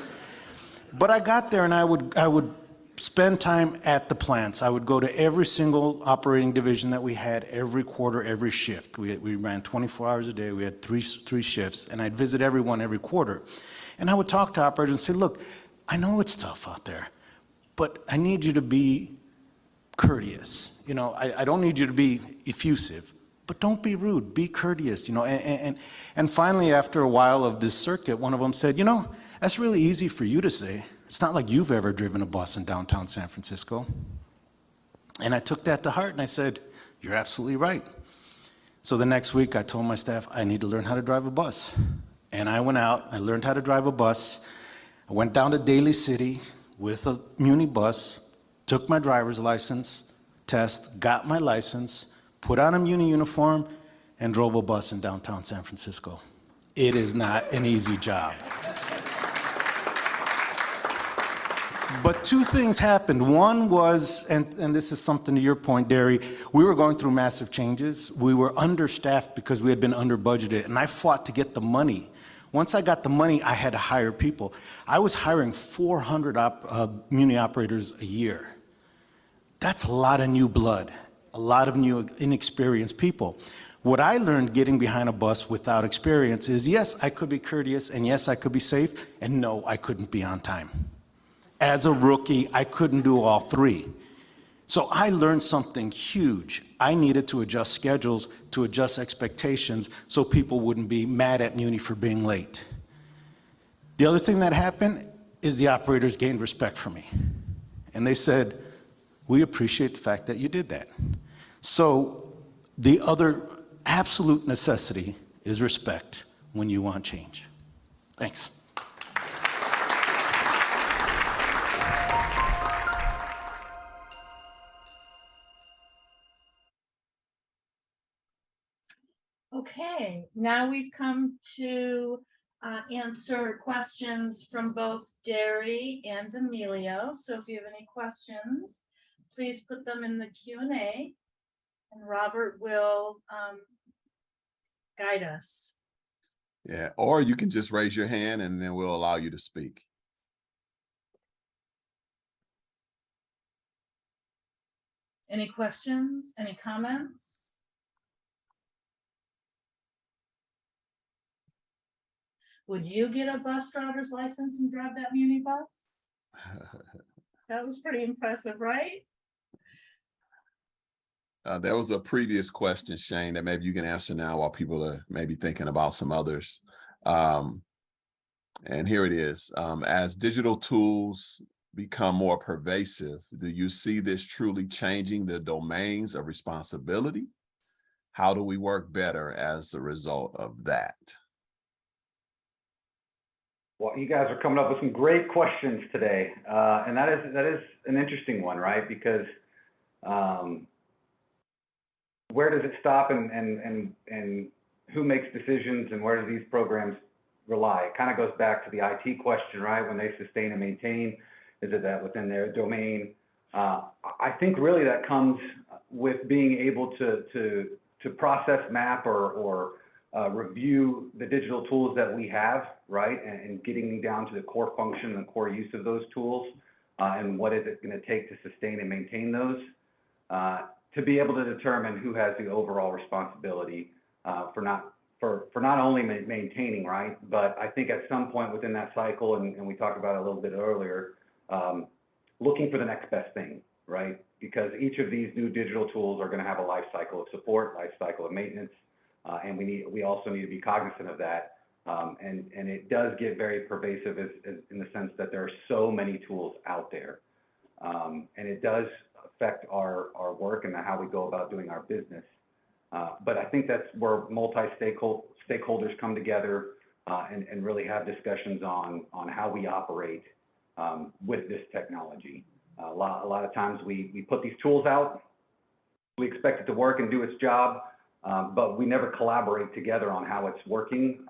S9: But I got there, and I would spend time at the plants. I would go to every single operating division that we had, every quarter, every shift. We ran 24 hours a day. We had three shifts, and I'd visit everyone every quarter. And I would talk to operators and say, "Look, I know it's tough out there, but I need you to be courteous. I don't need you to be effusive, but don't be rude. Be courteous." And finally, after a while of this circuit, one of them said, "That's really easy for you to say. It's not like you've ever driven a bus in downtown San Francisco." And I took that to heart, and I said, "You're absolutely right." So the next week, I told my staff, I need to learn how to drive a bus. And I went out, I learned how to drive a bus. I went down to Daly City with a MUNI bus, took my driver's license test, got my license, put on a MUNI uniform, and drove a bus in downtown San Francisco. It is not an easy job. But two things happened. One was, and this is something to your point, Derry, we were going through massive changes. We were understaffed because we had been under budgeted, and I fought to get the money. Once I got the money, I had to hire people. I was hiring 400 MUNI operators a year. That's a lot of new blood. a lot of new, inexperienced people. What I learned getting behind a bus without experience is, yes, I could be courteous, and yes, I could be safe, and no, I couldn't be on time. As a rookie, I couldn't do all three. So I learned something huge. I needed to adjust schedules, to adjust expectations, so people wouldn't be mad at Muni for being late. The other thing that happened is the operators gained respect for me. And they said, we appreciate the fact that you did that. So the other absolute necessity is respect when you want change. Thanks.
S2: Okay, now we've come to answer questions from both Derry and Emilio. So if you have any questions, please put them in the Q&A, and Robert will guide us.
S1: Yeah, or you can just raise your hand and then we'll allow you to speak.
S2: Any questions? Any comments? Would you get a bus driver's license and drive that Muni bus? That was pretty impressive, right?
S1: There was a previous question, Shane, that maybe you can answer now while people are maybe thinking about some others. And here it is. As digital tools become more pervasive, do you see this truly changing the domains of responsibility? How do we work better as a result of that?
S5: Well, you guys are coming up with some great questions today, and that is an interesting one, right? Because where does it stop, and who makes decisions, and where do these programs rely? It kind of goes back to the IT question, right? When they sustain and maintain, is it that within their domain? I think really that comes with being able to process, map, or review the digital tools that we have, right? And getting down to the core function and the core use of those tools, and what is it going to take to sustain and maintain those, to be able to determine who has the overall responsibility for not only maintaining, right? But I think at some point within that cycle, and we talked about it a little bit earlier, looking for the next best thing, right? Because each of these new digital tools are going to have a life cycle of support, life cycle of maintenance, and we also need to be cognizant of that. And it does get very pervasive in the sense that there are so many tools out there, and it does affect our work and how we go about doing our business. But I think that's where stakeholders come together and really have discussions on how we operate with this technology. A lot of times we put these tools out, we expect it to work and do its job, but we never collaborate together on how it's working,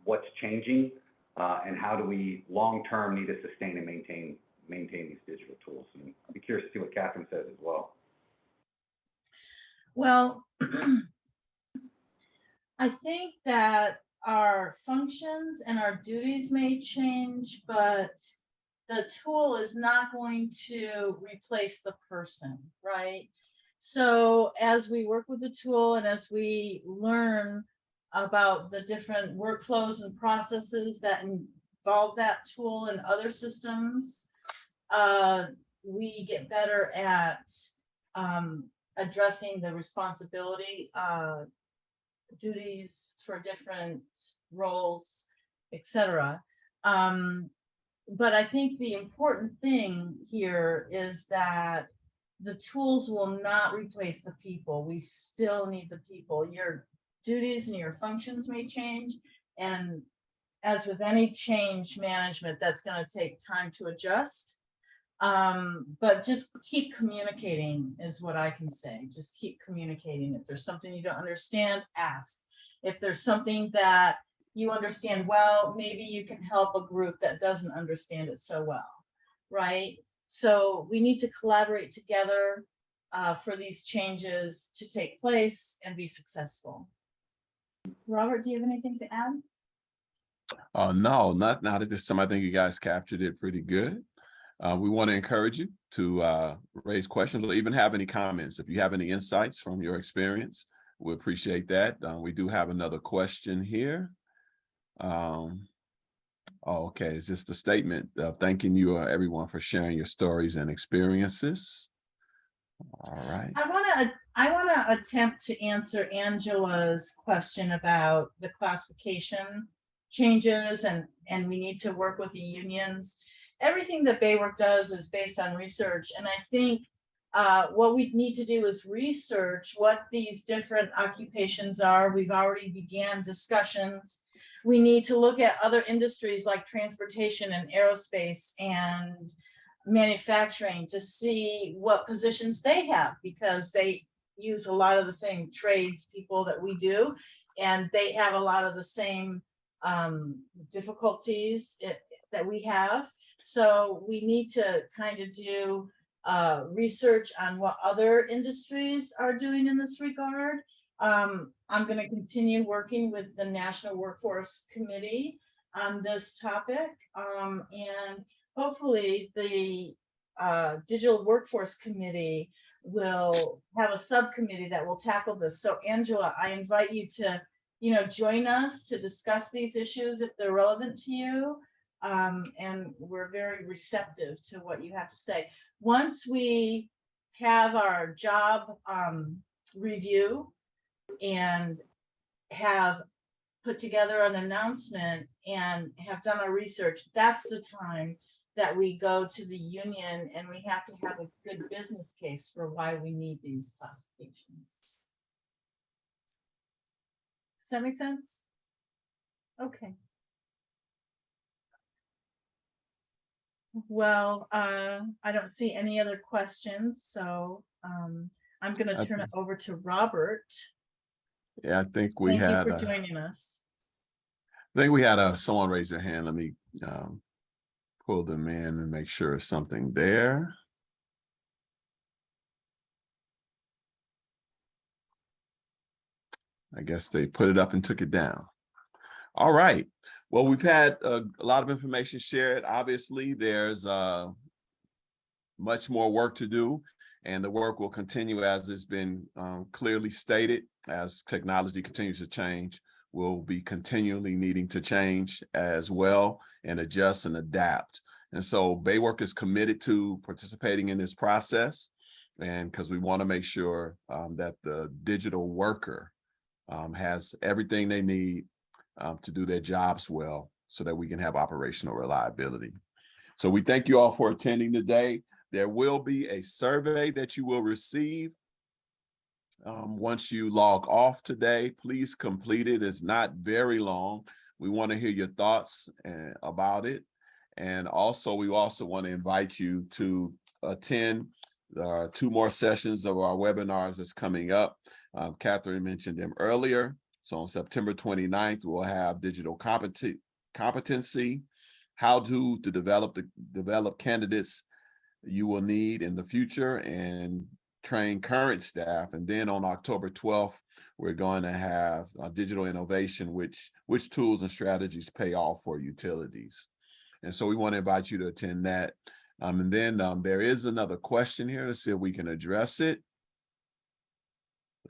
S5: what's changing, and how do we long-term need to sustain and maintain these digital tools. And I'd be curious to see what Catherine says as well.
S2: Well, I think that our functions and our duties may change, but the tool is not going to replace the person, right? So as we work with the tool and as we learn about the different workflows and processes that involve that tool and other systems, we get better at addressing the responsibility duties for different roles, etc. But I think the important thing here is that the tools will not replace the people. We still need the people. Your duties and your functions may change, and as with any change management, that's going to take time to adjust. But just keep communicating is what I can say. Just keep communicating. If there's something you don't understand, ask. If there's something that you understand well, maybe you can help a group that doesn't understand it so well, right? So we need to collaborate together for these changes to take place and be successful. Robert, do you have anything to add?
S1: No, not at this time. I think you guys captured it pretty good. We want to encourage you to raise questions or even have any comments. If you have any insights from your experience, we appreciate that. We do have another question here. Okay, it's just a statement of thanking you everyone for sharing your stories and experiences. All right.
S2: I want to attempt to answer Angela's question about the classification changes and we need to work with the unions. Everything that Baywork does is based on research, and I think what we need to do is research what these different occupations are. We've already began discussions. We need to look at other industries like transportation and aerospace and manufacturing to see what positions they have, because they use a lot of the same trades people that we do, and they have a lot of the same difficulties that we have. So we need to kind of do research on what other industries are doing in this regard. I'm going to continue working with the National Workforce Committee on this topic, and hopefully the Digital Workforce Committee will have a subcommittee that will tackle this. So Angela, I invite you to, join us to discuss these issues if they're relevant to you. And we're very receptive to what you have to say. Once we have our job review and have put together an announcement and have done our research, that's the time that we go to the union and we have to have a good business case for why we need these classifications. Does that make sense? Okay. Well, I don't see any other questions, so I'm going to turn it over to Robert.
S1: Yeah, I think we
S2: Thank
S1: had.
S2: you for joining us.
S1: I think we had someone raise their hand. Let me pull them in and make sure there's something there. I guess they put it up and took it down. All right. Well, we've had a lot of information shared. Obviously, there's much more work to do, and the work will continue as it's been clearly stated. As technology continues to change, we'll be continually needing to change as well and adjust and adapt. And so Baywork is committed to participating in this process, and because we want to make sure that the digital worker has everything they need to do their jobs well, so that we can have operational reliability. So we thank you all for attending today. There will be a survey that you will receive once you log off today. Please complete it. It's not very long. We want to hear your thoughts about it. And also, we also want to invite you to attend 2 more sessions of our webinars that's coming up. Catherine mentioned them earlier. So on September 29th, we'll have digital competency, how to develop candidates you will need in the future and train current staff. And then on October 12th, we're going to have digital innovation, which tools and strategies pay off for utilities. And so we want to invite you to attend that. And then there is another question here. Let's see if we can address it.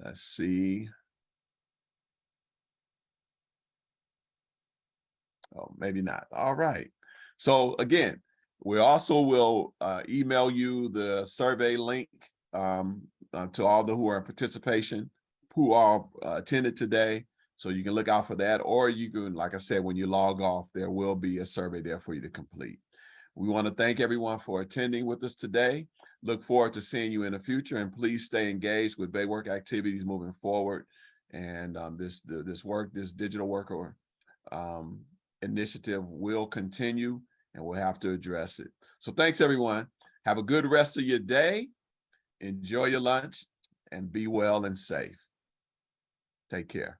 S1: Let's see. Oh, maybe not. All right. So again, we also will email you the survey link to all who are in participation, who are attended today. So you can look out for that, or you can, like I said, when you log off, there will be a survey there for you to complete. We want to thank everyone for attending with us today. Look forward to seeing you in the future, and please stay engaged with Baywork activities moving forward. And this digital worker initiative will continue, and we'll have to address it. So thanks, everyone. Have a good rest of your day. Enjoy your lunch and be well and safe. Take care.